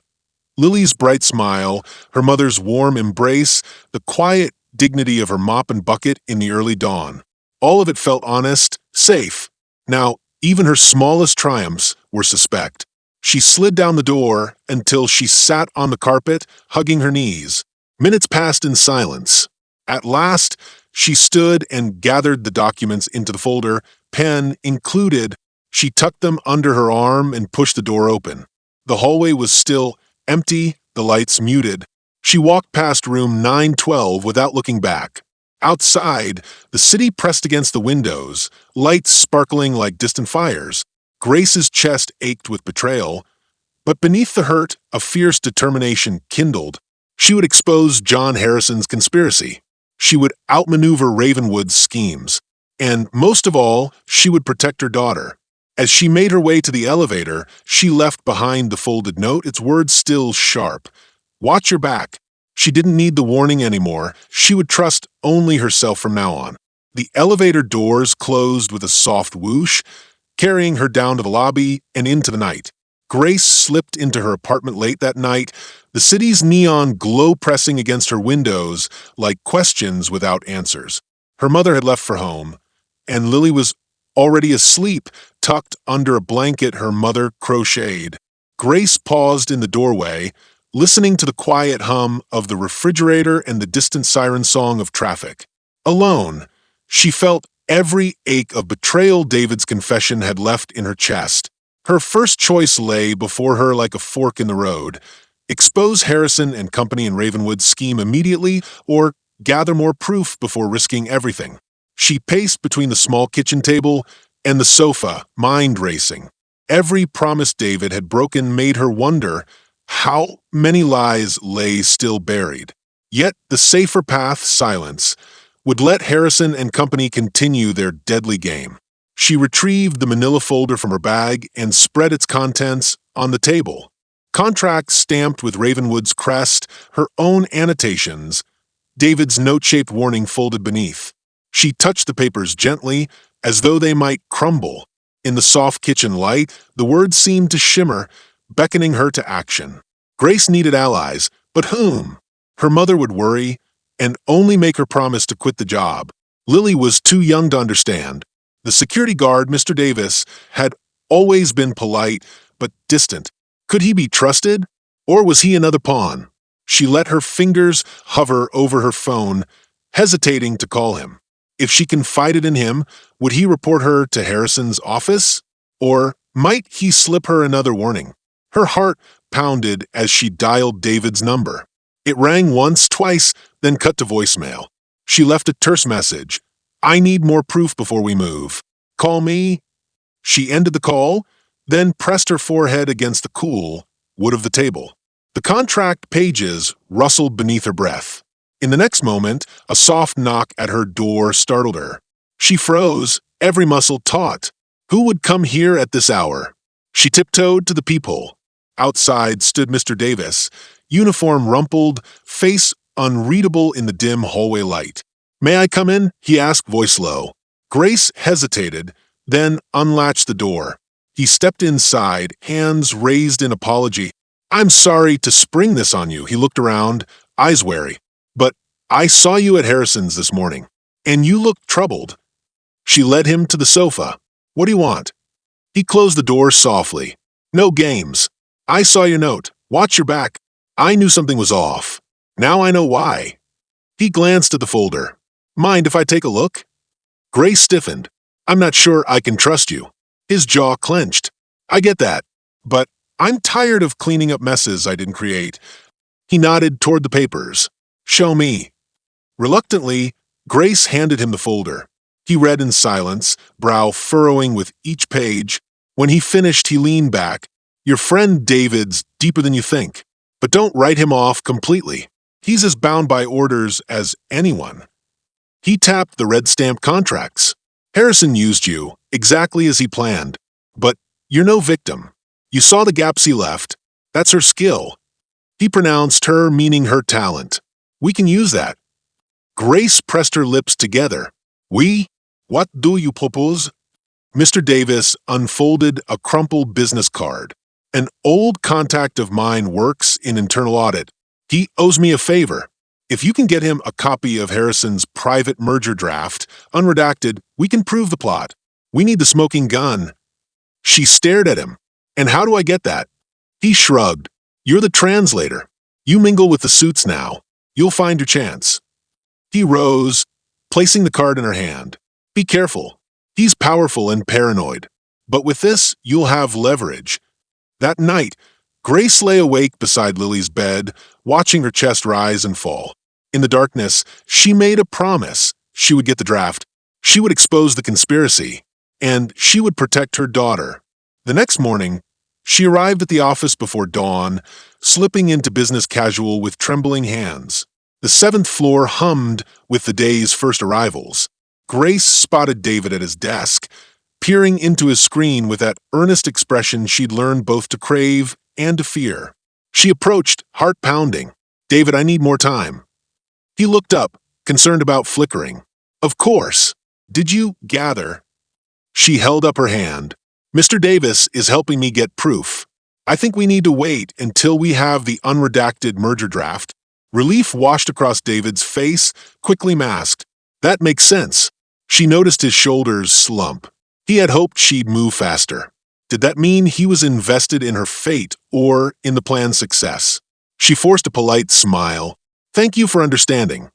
Lily's bright smile, her mother's warm embrace, the quiet dignity of her mop and bucket in the early dawn. All of it felt honest, safe. Now, even her smallest triumphs were suspect. She slid down the door until she sat on the carpet, hugging her knees. Minutes passed in silence. At last, she stood and gathered the documents into the folder, pen included. She tucked them under her arm and pushed the door open. The hallway was still empty, the lights muted. She walked past room 912 without looking back. Outside, the city pressed against the windows, lights sparkling like distant fires. Grace's chest ached with betrayal, but beneath the hurt, a fierce determination kindled. She would expose John Harrison's conspiracy. She would outmaneuver Ravenwood's schemes. And most of all, she would protect her daughter. As she made her way to the elevator, she left behind the folded note, its words still sharp. Watch your back. She didn't need the warning anymore. She would trust only herself from now on. The elevator doors closed with a soft whoosh, carrying her down to the lobby and into the night. Grace slipped into her apartment late that night, the city's neon glow pressing against her windows like questions without answers. Her mother had left for home, and Lily was already asleep, tucked under a blanket her mother crocheted. Grace paused in the doorway, listening to the quiet hum of the refrigerator and the distant siren song of traffic. Alone, she felt every ache of betrayal David's confession had left in her chest. Her first choice lay before her like a fork in the road. Expose Harrison and company in Ravenwood's scheme immediately, or gather more proof before risking everything. She paced between the small kitchen table and the sofa, mind racing. Every promise David had broken made her wonder how many lies lay still buried. Yet the safer path, silence, would let Harrison and company continue their deadly game. She retrieved the manila folder from her bag and spread its contents on the table. Contracts stamped with Ravenwood's crest, her own annotations, David's note-shaped warning folded beneath. She touched the papers gently, as though they might crumble. In the soft kitchen light, the words seemed to shimmer, beckoning her to action. Grace needed allies, but whom? Her mother would worry, and only make her promise to quit the job. Lily was too young to understand. The security guard, Mr. Davis, had always been polite, but distant. Could he be trusted? Or was he another pawn? She let her fingers hover over her phone, hesitating to call him. If she confided in him, would he report her to Harrison's office? Or might he slip her another warning? Her heart pounded as she dialed David's number. It rang once, twice, then cut to voicemail. She left a terse message. I need more proof before we move. Call me. She ended the call, then pressed her forehead against the cool wood of the table. The contract pages rustled beneath her breath. In the next moment, a soft knock at her door startled her. She froze, every muscle taut. Who would come here at this hour? She tiptoed to the peephole. Outside stood Mr. Davis, uniform rumpled, face unreadable in the dim hallway light. May I come in? He asked, voice low. Grace hesitated, then unlatched the door. He stepped inside, hands raised in apology. I'm sorry to spring this on you. He looked around, eyes wary. But I saw you at Harrison's this morning, and you looked troubled. She led him to the sofa. What do you want? He closed the door softly. No games. I saw your note. Watch your back. I knew something was off. Now I know why. He glanced at the folder. Mind if I take a look? Grace stiffened. I'm not sure I can trust you. His jaw clenched. I get that, but I'm tired of cleaning up messes I didn't create. He nodded toward the papers. Show me. Reluctantly, Grace handed him the folder. He read in silence, brow furrowing with each page. When he finished, he leaned back. Your friend David's deeper than you think, but don't write him off completely. He's as bound by orders as anyone. He tapped the red stamp contracts. Harrison used you, exactly as he planned. But you're no victim. You saw the gaps he left. That's her skill. He pronounced her meaning her talent. We can use that. Grace pressed her lips together. We? What do you propose? Mr. Davis unfolded a crumpled business card. An old contact of mine works in internal audit. He owes me a favor. If you can get him a copy of Harrison's private merger draft, unredacted, we can prove the plot. We need the smoking gun. She stared at him. And how do I get that? He shrugged. You're the translator. You mingle with the suits now. You'll find your chance. He rose, placing the card in her hand. Be careful. He's powerful and paranoid. But with this, you'll have leverage. That night, Grace lay awake beside Lily's bed, watching her chest rise and fall. In the darkness, she made a promise. She would get the draft. She would expose the conspiracy. And she would protect her daughter. The next morning, she arrived at the office before dawn, slipping into business casual with trembling hands. The 7th floor hummed with the day's first arrivals. Grace spotted David at his desk, peering into his screen with that earnest expression she'd learned both to crave and to fear. She approached, heart pounding. David, I need more time. He looked up, concerned about flickering. Of course. Did you gather? She held up her hand. Mr. Davis is helping me get proof. I think we need to wait until we have the unredacted merger draft. Relief washed across David's face, quickly masked. That makes sense. She noticed his shoulders slump. He had hoped she'd move faster. Did that mean he was invested in her fate or in the plan's success? She forced a polite smile. Thank you for understanding.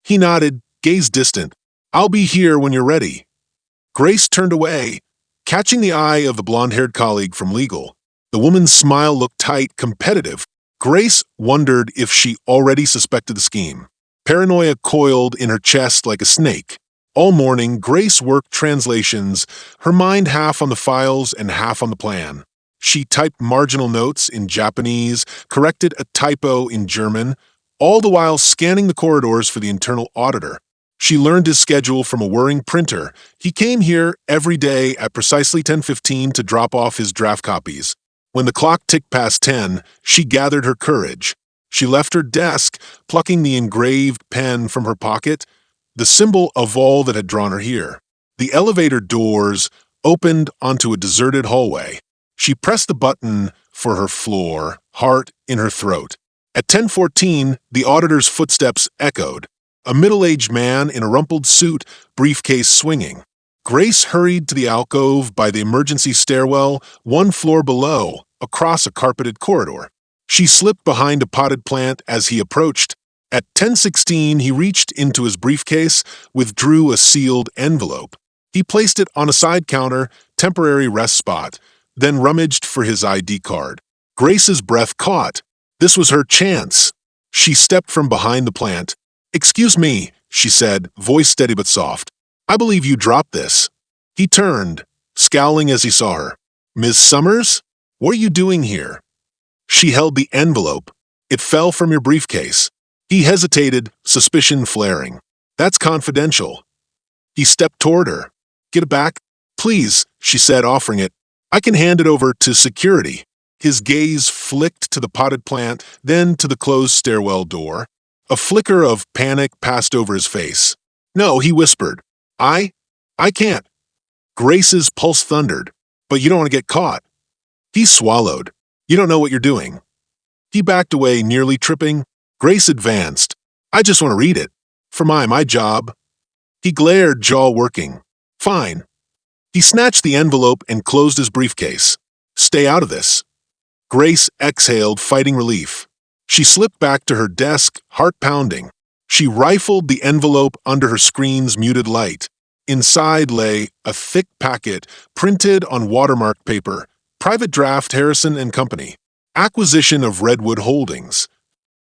He nodded, gaze distant. I'll be here when you're ready. Grace turned away, catching the eye of the blonde-haired colleague from legal. The woman's smile looked tight, competitive. Grace wondered if she already suspected the scheme. Paranoia coiled in her chest like a snake. All morning, Grace worked translations, her mind half on the files and half on the plan. She typed marginal notes in Japanese, corrected a typo in German, all the while scanning the corridors for the internal auditor. She learned his schedule from a whirring printer. He came here every day at precisely 10:15 to drop off his draft copies. When the clock ticked past 10, she gathered her courage. She left her desk, plucking the engraved pen from her pocket, the symbol of all that had drawn her here. The elevator doors opened onto a deserted hallway. She pressed the button for her floor, heart in her throat. At 10:14, the auditor's footsteps echoed. A middle-aged man in a rumpled suit, briefcase swinging. Grace hurried to the alcove by the emergency stairwell, 1 floor below, across a carpeted corridor. She slipped behind a potted plant as he approached. At 10:16, he reached into his briefcase, withdrew a sealed envelope. He placed it on a side counter, temporary rest spot, then rummaged for his ID card. Grace's breath caught. This was her chance. She stepped from behind the plant. Excuse me, she said, voice steady but soft. I believe you dropped this. He turned, scowling as he saw her. Ms. Summers? What are you doing here? She held the envelope. It fell from your briefcase. He hesitated, suspicion flaring. That's confidential. He stepped toward her. Get it back? Please, she said, offering it. I can hand it over to security. His gaze flicked to the potted plant, then to the closed stairwell door. A flicker of panic passed over his face. No, he whispered. I can't. Grace's pulse thundered. But you don't want to get caught. He swallowed. You don't know what you're doing. He backed away, nearly tripping. Grace advanced. I just want to read it. For my job. He glared, jaw working. Fine. He snatched the envelope and closed his briefcase. Stay out of this. Grace exhaled, fighting relief. She slipped back to her desk, heart pounding. She rifled the envelope under her screen's muted light. Inside lay a thick packet printed on watermark paper. Private draft Harrison and Company. Acquisition of Redwood Holdings.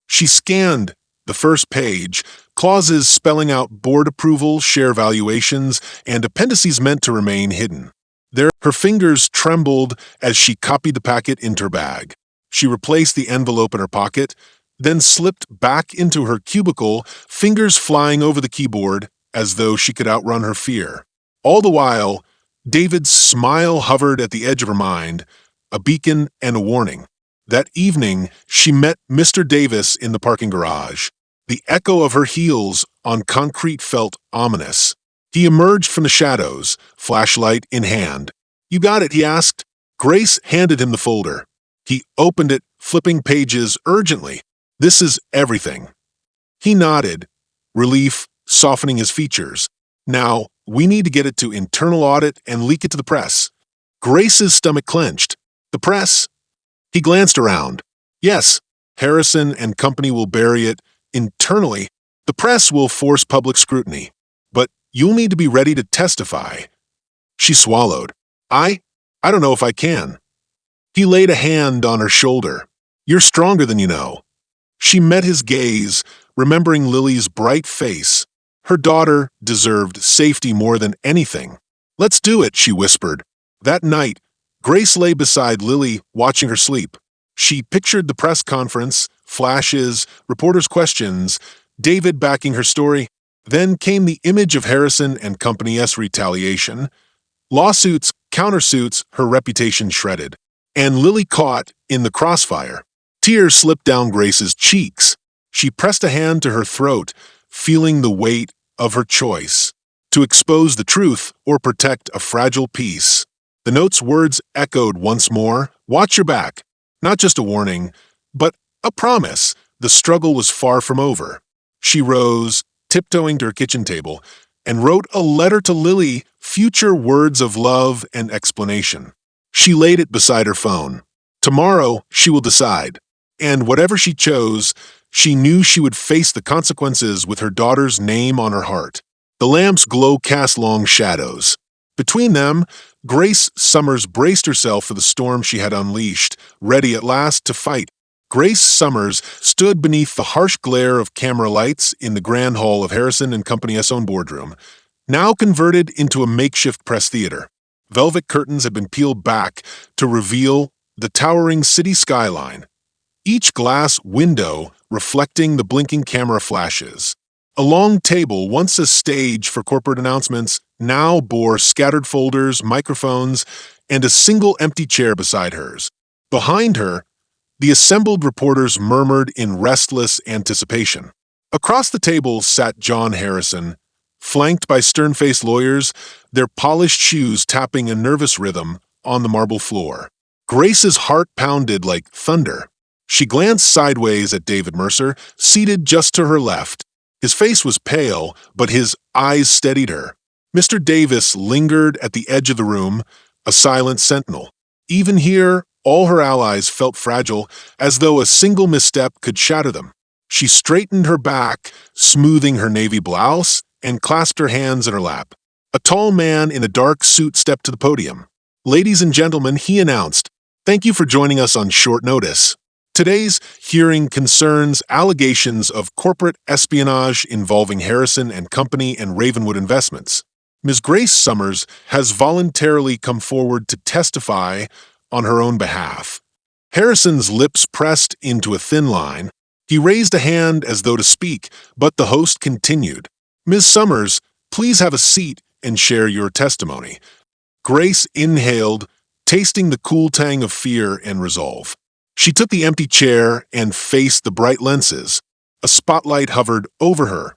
She scanned the first page, clauses spelling out board approval, share valuations, and appendices meant to remain hidden. Her fingers trembled as she copied the packet into her bag. She replaced the envelope in her pocket, then slipped back into her cubicle, fingers flying over the keyboard, as though she could outrun her fear. All the while, David's smile hovered at the edge of her mind, a beacon and a warning. That evening, she met Mr. Davis in the parking garage. The echo of her heels on concrete felt ominous. He emerged from the shadows, flashlight in hand. "You got it?" he asked. Grace handed him the folder. He opened it, flipping pages urgently. "This is everything." He nodded, relief softening his features. "Now, we need to get it to internal audit and leak it to the press." Grace's stomach clenched. "The press?" He glanced around. "Yes, Harrison and company will bury it internally. The press will force public scrutiny. But you'll need to be ready to testify." She swallowed. I don't know if I can." He laid a hand on her shoulder. "You're stronger than you know." She met his gaze, remembering Lily's bright face. Her daughter deserved safety more than anything. "Let's do it," she whispered. That night, Grace lay beside Lily, watching her sleep. She pictured the press conference, flashes, reporters' questions, David backing her story. Then came the image of Harrison and Company's retaliation. Lawsuits, countersuits, her reputation shredded. And Lily caught in the crossfire. Tears slipped down Grace's cheeks. She pressed a hand to her throat, feeling the weight of her choice. To expose the truth or protect a fragile peace. The note's words echoed once more. "Watch your back." Not just a warning, but a promise. The struggle was far from over. She rose, tiptoeing to her kitchen table, and wrote a letter to Lily, future words of love and explanation. She laid it beside her phone. Tomorrow, she will decide. And whatever she chose, she knew she would face the consequences with her daughter's name on her heart. The lamp's glow cast long shadows. Between them, Grace Summers braced herself for the storm she had unleashed, ready at last to fight. Grace Summers stood beneath the harsh glare of camera lights in the grand hall of Harrison and Company's own boardroom, now converted into a makeshift press theater. Velvet curtains had been peeled back to reveal the towering city skyline, each glass window reflecting the blinking camera flashes. A long table, once a stage for corporate announcements, now bore scattered folders, microphones, and a single empty chair beside hers. Behind her, the assembled reporters murmured in restless anticipation. Across the table sat John Harrison, flanked by stern-faced lawyers, their polished shoes tapping a nervous rhythm on the marble floor. Grace's heart pounded like thunder. She glanced sideways at David Mercer, seated just to her left. His face was pale, but his eyes steadied her. Mr. Davis lingered at the edge of the room, a silent sentinel. Even here, all her allies felt fragile, as though a single misstep could shatter them. She straightened her back, smoothing her navy blouse, and clasped her hands in her lap. A tall man in a dark suit stepped to the podium. "Ladies and gentlemen," he announced, "thank you for joining us on short notice. Today's hearing concerns allegations of corporate espionage involving Harrison and Company and Ravenwood Investments. Ms. Grace Summers has voluntarily come forward to testify on her own behalf." Harrison's lips pressed into a thin line. He raised a hand as though to speak, but the host continued. "Ms. Summers, please have a seat and share your testimony." Grace inhaled, tasting the cool tang of fear and resolve. She took the empty chair and faced the bright lenses. A spotlight hovered over her,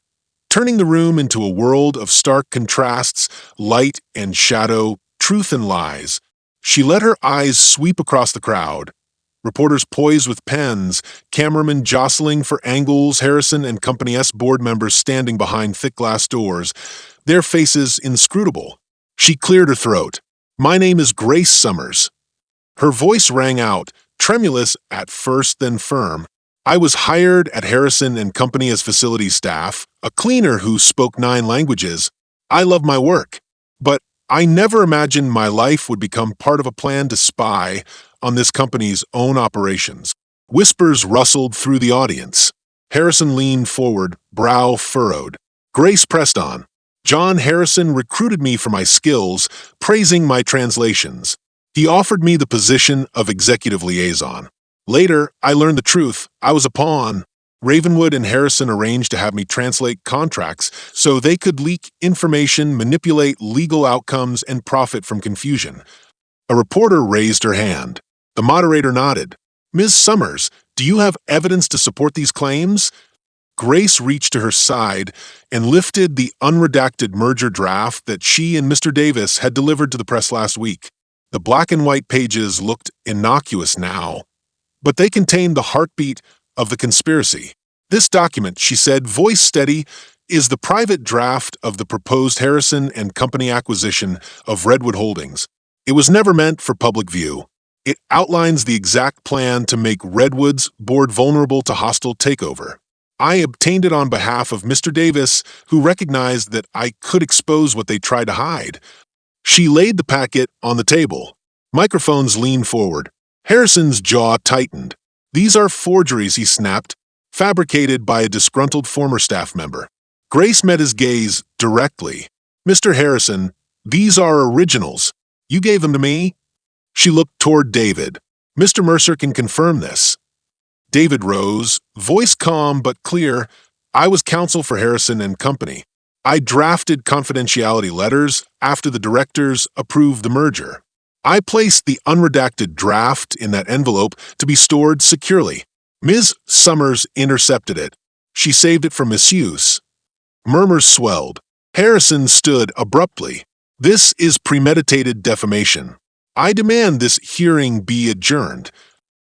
turning the room into a world of stark contrasts, light and shadow, truth and lies. She let her eyes sweep across the crowd. Reporters poised with pens, cameramen jostling for angles, Harrison and Company's board members standing behind thick glass doors, their faces inscrutable. She cleared her throat. "My name is Grace Summers." Her voice rang out, tremulous at first, then firm. "I was hired at Harrison and Company as facility staff, a cleaner who spoke 9 languages. I love my work, but I never imagined my life would become part of a plan to spy on this company's own operations." Whispers rustled through the audience. Harrison leaned forward, brow furrowed. Grace pressed on. "John Harrison recruited me for my skills, praising my translations. He offered me the position of executive liaison. Later, I learned the truth. I was a pawn." Ravenwood and Harrison arranged to have me translate contracts so they could leak information, manipulate legal outcomes, and profit from confusion. A reporter raised her hand. The moderator nodded. Ms. Summers, do you have evidence to support these claims? Grace reached to her side and lifted the unredacted merger draft that she and Mr. Davis had delivered to the press last week. The black and white pages looked innocuous now, but they contained the heartbeat of the conspiracy. This document, she said, voice steady, is the private draft of the proposed Harrison and Company acquisition of Redwood Holdings. It was never meant for public view. It outlines the exact plan to make Redwood's board vulnerable to hostile takeover. I obtained it on behalf of Mr. Davis, who recognized that I could expose what they tried to hide. She laid the packet on the table. Microphones leaned forward. Harrison's jaw tightened. These are forgeries, he snapped, fabricated by a disgruntled former staff member. Grace met his gaze directly. Mr. Harrison, these are originals. You gave them to me? She looked toward David. Mr. Mercer can confirm this. David rose, voice calm but clear. I was counsel for Harrison and Company. I drafted confidentiality letters after the directors approved the merger. I placed the unredacted draft in that envelope to be stored securely. Ms. Summers intercepted it. She saved it for misuse. Murmurs swelled. Harrison stood abruptly. This is premeditated defamation. I demand this hearing be adjourned.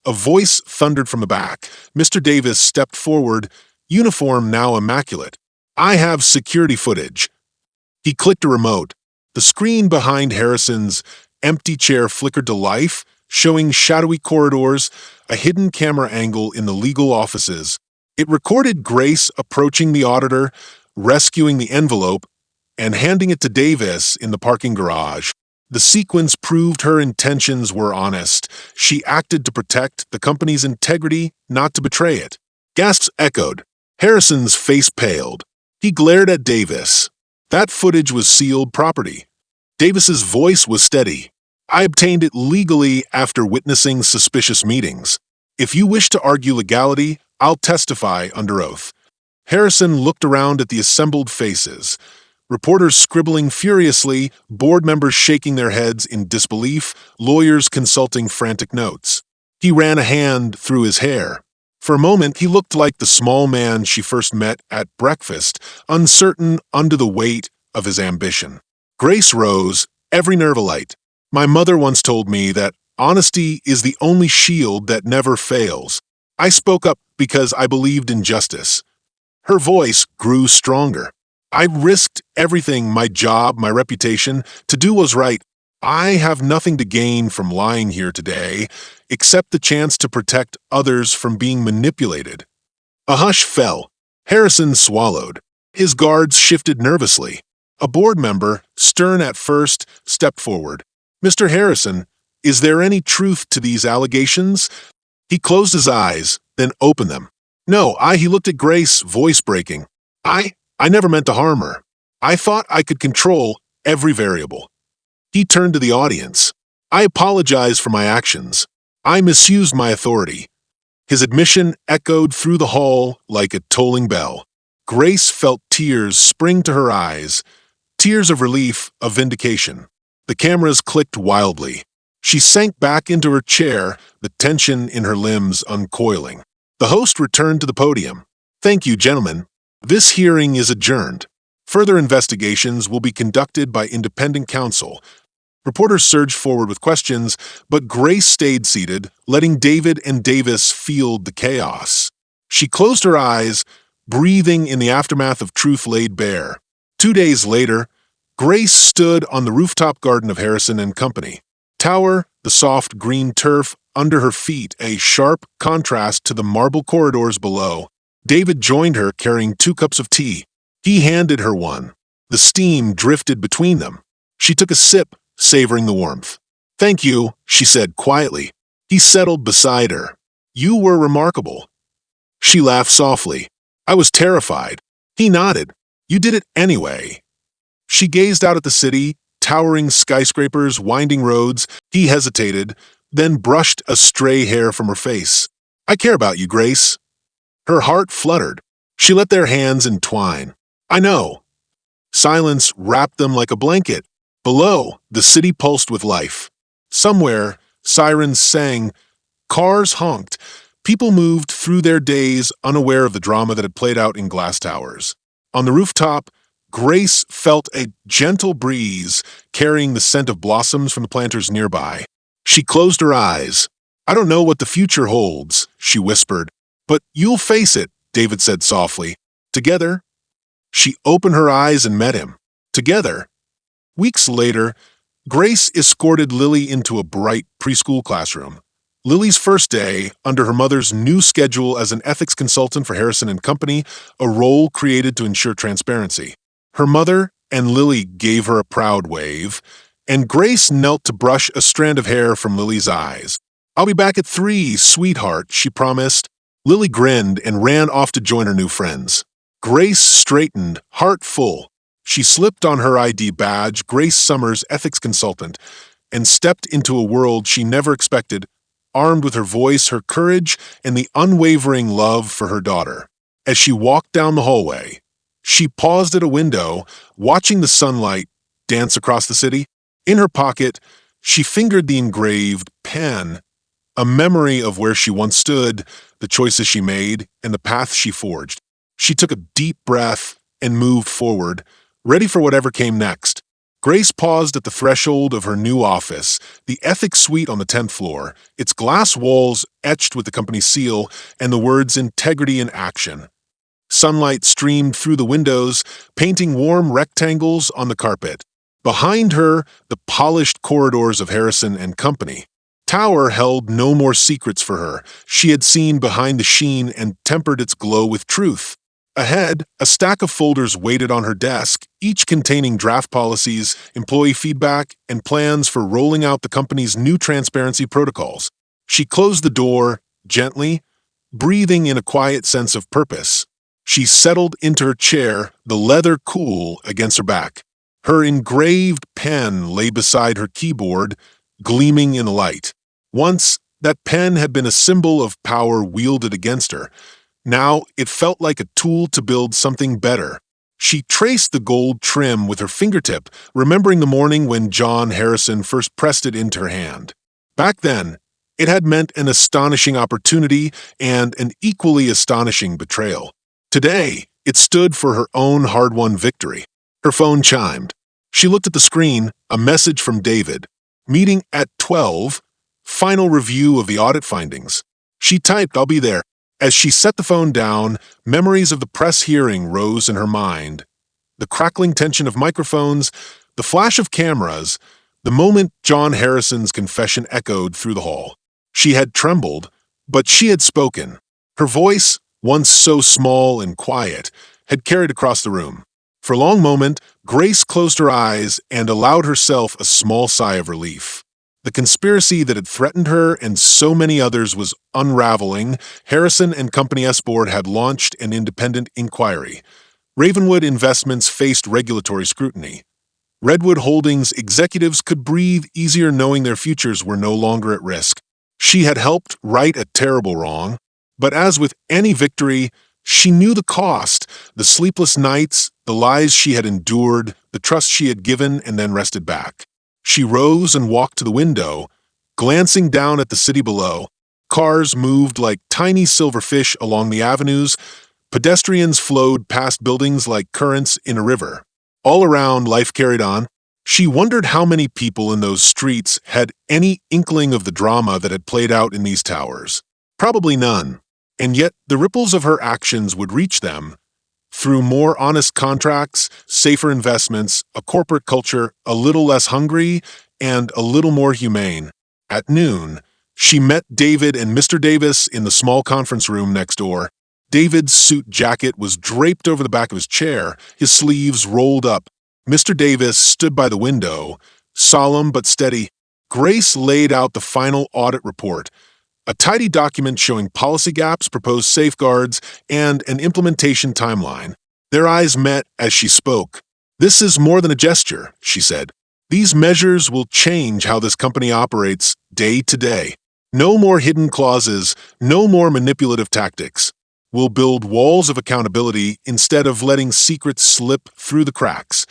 A voice thundered from the back. Mr. Davis stepped forward, uniform now immaculate. I have security footage. He clicked a remote. The screen behind Harrison's empty chair flickered to life, showing shadowy corridors, a hidden camera angle in the legal offices. It recorded Grace approaching the auditor, rescuing the envelope, and handing it to Davis in the parking garage. The sequence proved her intentions were honest. She acted to protect the company's integrity, not to betray it. Gasps echoed. Harrison's face paled. He glared at Davis. That footage was sealed property. Davis's voice was steady. I obtained it legally after witnessing suspicious meetings. If you wish to argue legality, I'll testify under oath. Harrison looked around at the assembled faces. Reporters scribbling furiously, board members shaking their heads in disbelief, lawyers consulting frantic notes. He ran a hand through his hair. For a moment, he looked like the small man she first met at breakfast, uncertain under the weight of his ambition. Grace rose, every nerve alight. My mother once told me that honesty is the only shield that never fails. I spoke up because I believed in justice. Her voice grew stronger. I risked everything, my job, my reputation, to do what's right. I have nothing to gain from lying here today, except the chance to protect others from being manipulated. A hush fell. Harrison swallowed. His guards shifted nervously. A board member, stern at first, stepped forward. Mr. Harrison, is there any truth to these allegations? He closed his eyes, then opened them. No, he looked at Grace, voice breaking. I never meant to harm her. I thought I could control every variable. He turned to the audience. I apologize for my actions. I misused my authority. His admission echoed through the hall like a tolling bell. Grace felt tears spring to her eyes, tears of relief, of vindication. The cameras clicked wildly. She sank back into her chair, the tension in her limbs uncoiling. The host returned to the podium. Thank you, gentlemen. This hearing is adjourned. Further investigations will be conducted by independent counsel. Reporters surged forward with questions, but Grace stayed seated, letting David and Davis field the chaos. She closed her eyes, breathing in the aftermath of truth laid bare. 2 days later, Grace stood on the rooftop garden of Harrison and Company. Tower, the soft green turf under her feet, a sharp contrast to the marble corridors below. David joined her carrying 2 cups of tea. He handed her one. The steam drifted between them. She took a sip, savoring the warmth. Thank you, she said quietly. He settled beside her. You were remarkable. She laughed softly. I was terrified. He nodded. You did it anyway. She gazed out at the city, towering skyscrapers, winding roads. He hesitated, then brushed a stray hair from her face. I care about you, Grace. Her heart fluttered. She let their hands entwine. I know. Silence wrapped them like a blanket. Below, the city pulsed with life. Somewhere, sirens sang, cars honked. People moved through their days unaware of the drama that had played out in glass towers. On the rooftop, Grace felt a gentle breeze carrying the scent of blossoms from the planters nearby. She closed her eyes. I don't know what the future holds, she whispered. But you'll face it, David said softly. Together. She opened her eyes and met him. Together. Weeks later, Grace escorted Lily into a bright preschool classroom. Lily's first day, under her mother's new schedule as an ethics consultant for Harrison and Company, a role created to ensure transparency. Her mother and Lily gave her a proud wave, and Grace knelt to brush a strand of hair from Lily's eyes. I'll be back at 3, sweetheart, she promised. Lily grinned and ran off to join her new friends. Grace straightened, heart full. She slipped on her ID badge, Grace Summers, ethics consultant, and stepped into a world she never expected, armed with her voice, her courage, and the unwavering love for her daughter. As she walked down the hallway, she paused at a window, watching the sunlight dance across the city. In her pocket, she fingered the engraved pen, a memory of where she once stood, the choices she made, and the path she forged. She took a deep breath and moved forward, ready for whatever came next. Grace paused at the threshold of her new office, the ethics suite on the 10th floor, its glass walls etched with the company's seal and the words integrity in action. Sunlight streamed through the windows, painting warm rectangles on the carpet. Behind her, the polished corridors of Harrison and Company. Tower held no more secrets for her. She had seen behind the sheen and tempered its glow with truth. Ahead, a stack of folders waited on her desk, each containing draft policies, employee feedback, and plans for rolling out the company's new transparency protocols. She closed the door, gently, breathing in a quiet sense of purpose. She settled into her chair, the leather cool against her back. Her engraved pen lay beside her keyboard, gleaming in the light. Once, that pen had been a symbol of power wielded against her. Now, it felt like a tool to build something better. She traced the gold trim with her fingertip, remembering the morning when John Harrison first pressed it into her hand. Back then, it had meant an astonishing opportunity and an equally astonishing betrayal. Today, it stood for her own hard-won victory. Her phone chimed. She looked at the screen, a message from David. Meeting at 12, final review of the audit findings. She typed, I'll be there. As she set the phone down, memories of the press hearing rose in her mind. The crackling tension of microphones, the flash of cameras, the moment John Harrison's confession echoed through the hall. She had trembled, but she had spoken. Her voice, once so small and quiet, had carried across the room. For a long moment, Grace closed her eyes and allowed herself a small sigh of relief. The conspiracy that had threatened her and so many others was unraveling. Harrison and Company S Board had launched an independent inquiry. Ravenwood Investments faced regulatory scrutiny. Redwood Holdings executives could breathe easier knowing their futures were no longer at risk. She had helped right a terrible wrong, but as with any victory, she knew the cost, the sleepless nights, the lies she had endured, the trust she had given and then wrested back. She rose and walked to the window, glancing down at the city below. Cars moved like tiny silver fish along the avenues. Pedestrians flowed past buildings like currents in a river. All around, life carried on. She wondered how many people in those streets had any inkling of the drama that had played out in these towers. Probably none. And yet, the ripples of her actions would reach them. Through more honest contracts, safer investments, a corporate culture a little less hungry, and a little more humane. At noon, she met David and Mr. Davis in the small conference room next door. David's suit jacket was draped over the back of his chair, his sleeves rolled up. Mr. Davis stood by the window, solemn but steady. Grace laid out the final audit report, a tidy document showing policy gaps, proposed safeguards, and an implementation timeline. Their eyes met as she spoke. This is more than a gesture, she said. These measures will change how this company operates day to day. No more hidden clauses, no more manipulative tactics. We'll build walls of accountability instead of letting secrets slip through the cracks."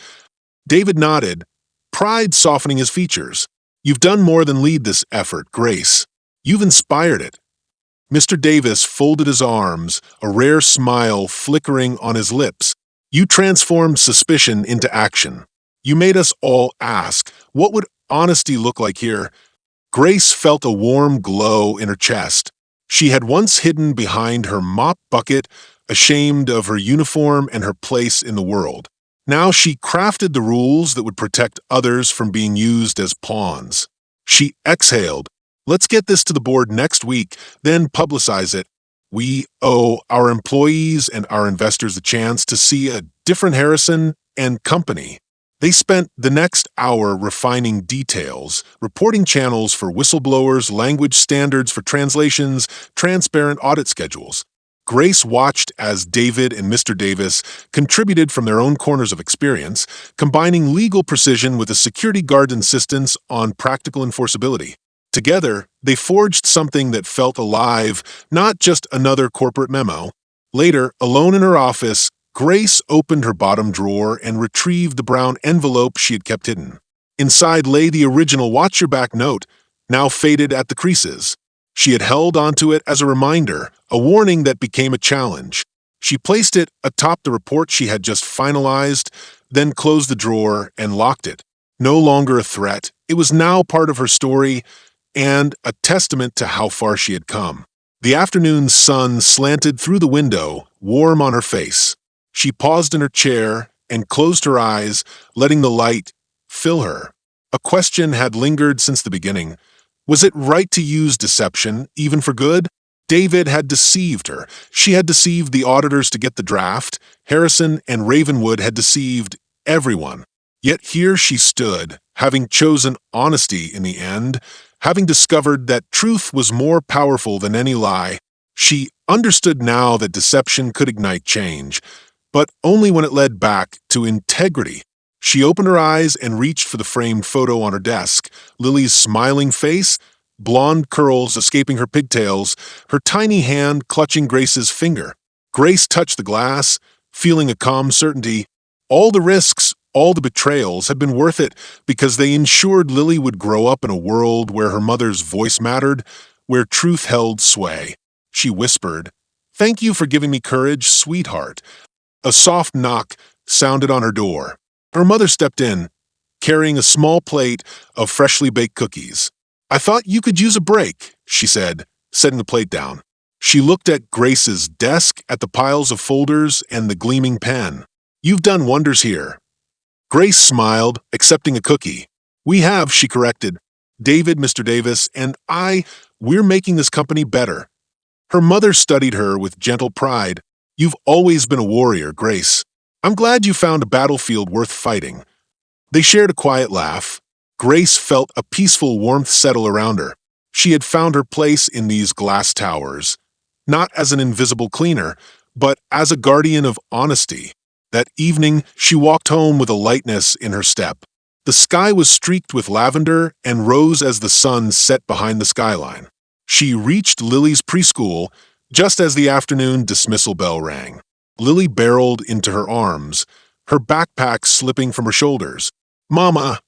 David nodded, pride softening his features. "You've done more than lead this effort, Grace. You've inspired it." Mr. Davis folded his arms, a rare smile flickering on his lips. "You transformed suspicion into action. You made us all ask, what would honesty look like here?" Grace felt a warm glow in her chest. She had once hidden behind her mop bucket, ashamed of her uniform and her place in the world. Now she crafted the rules that would protect others from being used as pawns. She exhaled. "Let's get this to the board next week, then publicize it. We owe our employees and our investors a chance to see a different Harrison and company." They spent the next hour refining details, reporting channels for whistleblowers, language standards for translations, transparent audit schedules. Grace watched as David and Mr. Davis contributed from their own corners of experience, combining legal precision with a security guard's insistence on practical enforceability. Together, they forged something that felt alive, not just another corporate memo. Later, alone in her office, Grace opened her bottom drawer and retrieved the brown envelope she had kept hidden. Inside lay the original "Watch Your Back" note, now faded at the creases. She had held onto it as a reminder, a warning that became a challenge. She placed it atop the report she had just finalized, then closed the drawer and locked it. No longer a threat, it was now part of her story and a testament to how far she had come. The afternoon sun slanted through the window, warm on her face. She paused in her chair and closed her eyes, letting the light fill her. A question had lingered since the beginning. Was it right to use deception, even for good? David had deceived her. She had deceived the auditors to get the draft. Harrison and Ravenwood had deceived everyone. Yet here she stood, having chosen honesty in the end, having discovered that truth was more powerful than any lie. She understood now that deception could ignite change, but only when it led back to integrity. She opened her eyes and reached for the framed photo on her desk. Lily's smiling face, blonde curls escaping her pigtails, her tiny hand clutching Grace's finger. Grace touched the glass, feeling a calm certainty. All the risks, all the betrayals had been worth it because they ensured Lily would grow up in a world where her mother's voice mattered, where truth held sway. She whispered, "Thank you for giving me courage, sweetheart." A soft knock sounded on her door. Her mother stepped in, carrying a small plate of freshly baked cookies. "I thought you could use a break," she said, setting the plate down. She looked at Grace's desk, at the piles of folders and the gleaming pen. "You've done wonders here." Grace smiled, accepting a cookie. "We have," she corrected. "David, Mr. Davis, and we're making this company better." Her mother studied her with gentle pride. "You've always been a warrior, Grace. I'm glad you found a battlefield worth fighting." They shared a quiet laugh. Grace felt a peaceful warmth settle around her. She had found her place in these glass towers, not as an invisible cleaner, but as a guardian of honesty. That evening, she walked home with a lightness in her step. The sky was streaked with lavender and rose as the sun set behind the skyline. She reached Lily's preschool just as the afternoon dismissal bell rang. Lily barreled into her arms, her backpack slipping from her shoulders. "Mama!"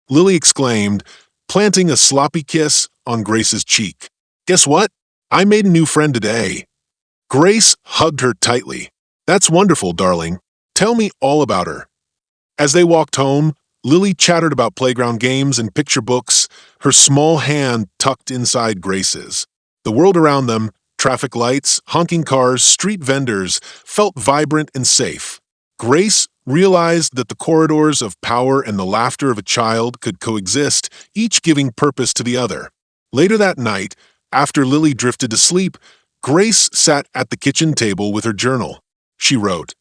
Lily exclaimed, planting a sloppy kiss on Grace's cheek. "Guess what? I made a new friend today." Grace hugged her tightly. "That's wonderful, darling. Tell me all about her." As they walked home, Lily chattered about playground games and picture books, her small hand tucked inside Grace's. The world around them, traffic lights, honking cars, street vendors, felt vibrant and safe. Grace realized that the corridors of power and the laughter of a child could coexist, each giving purpose to the other. Later that night, after Lily drifted to sleep, Grace sat at the kitchen table with her journal. She wrote,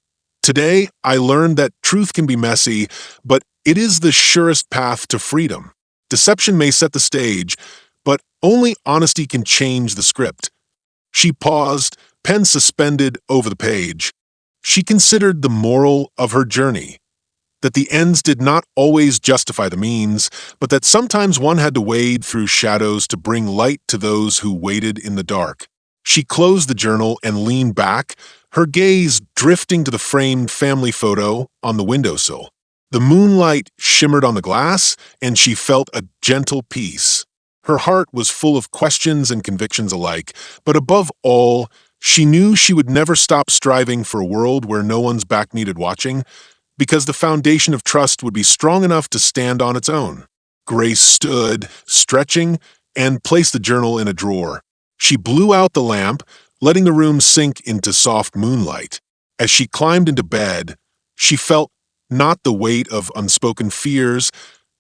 "Today, I learned that truth can be messy, but it is the surest path to freedom. Deception may set the stage, but only honesty can change the script." She paused, pen suspended over the page. She considered the moral of her journey, that the ends did not always justify the means, but that sometimes one had to wade through shadows to bring light to those who waited in the dark. She closed the journal and leaned back, her gaze drifting to the framed family photo on the windowsill. The moonlight shimmered on the glass, and she felt a gentle peace. Her heart was full of questions and convictions alike, but above all, she knew she would never stop striving for a world where no one's back needed watching, because the foundation of trust would be strong enough to stand on its own. Grace stood, stretching, and placed the journal in a drawer. She blew out the lamp, letting the room sink into soft moonlight. As she climbed into bed, she felt not the weight of unspoken fears,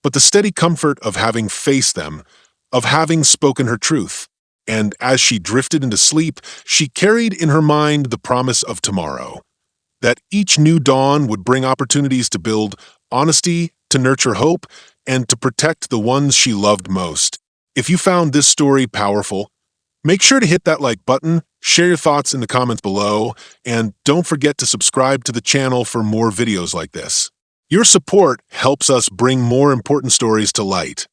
but the steady comfort of having faced them, of having spoken her truth. And as she drifted into sleep, she carried in her mind the promise of tomorrow, that each new dawn would bring opportunities to build honesty, to nurture hope, and to protect the ones she loved most. If you found this story powerful, make sure to hit that like button, share your thoughts in the comments below, and don't forget to subscribe to the channel for more videos like this. Your support helps us bring more important stories to light.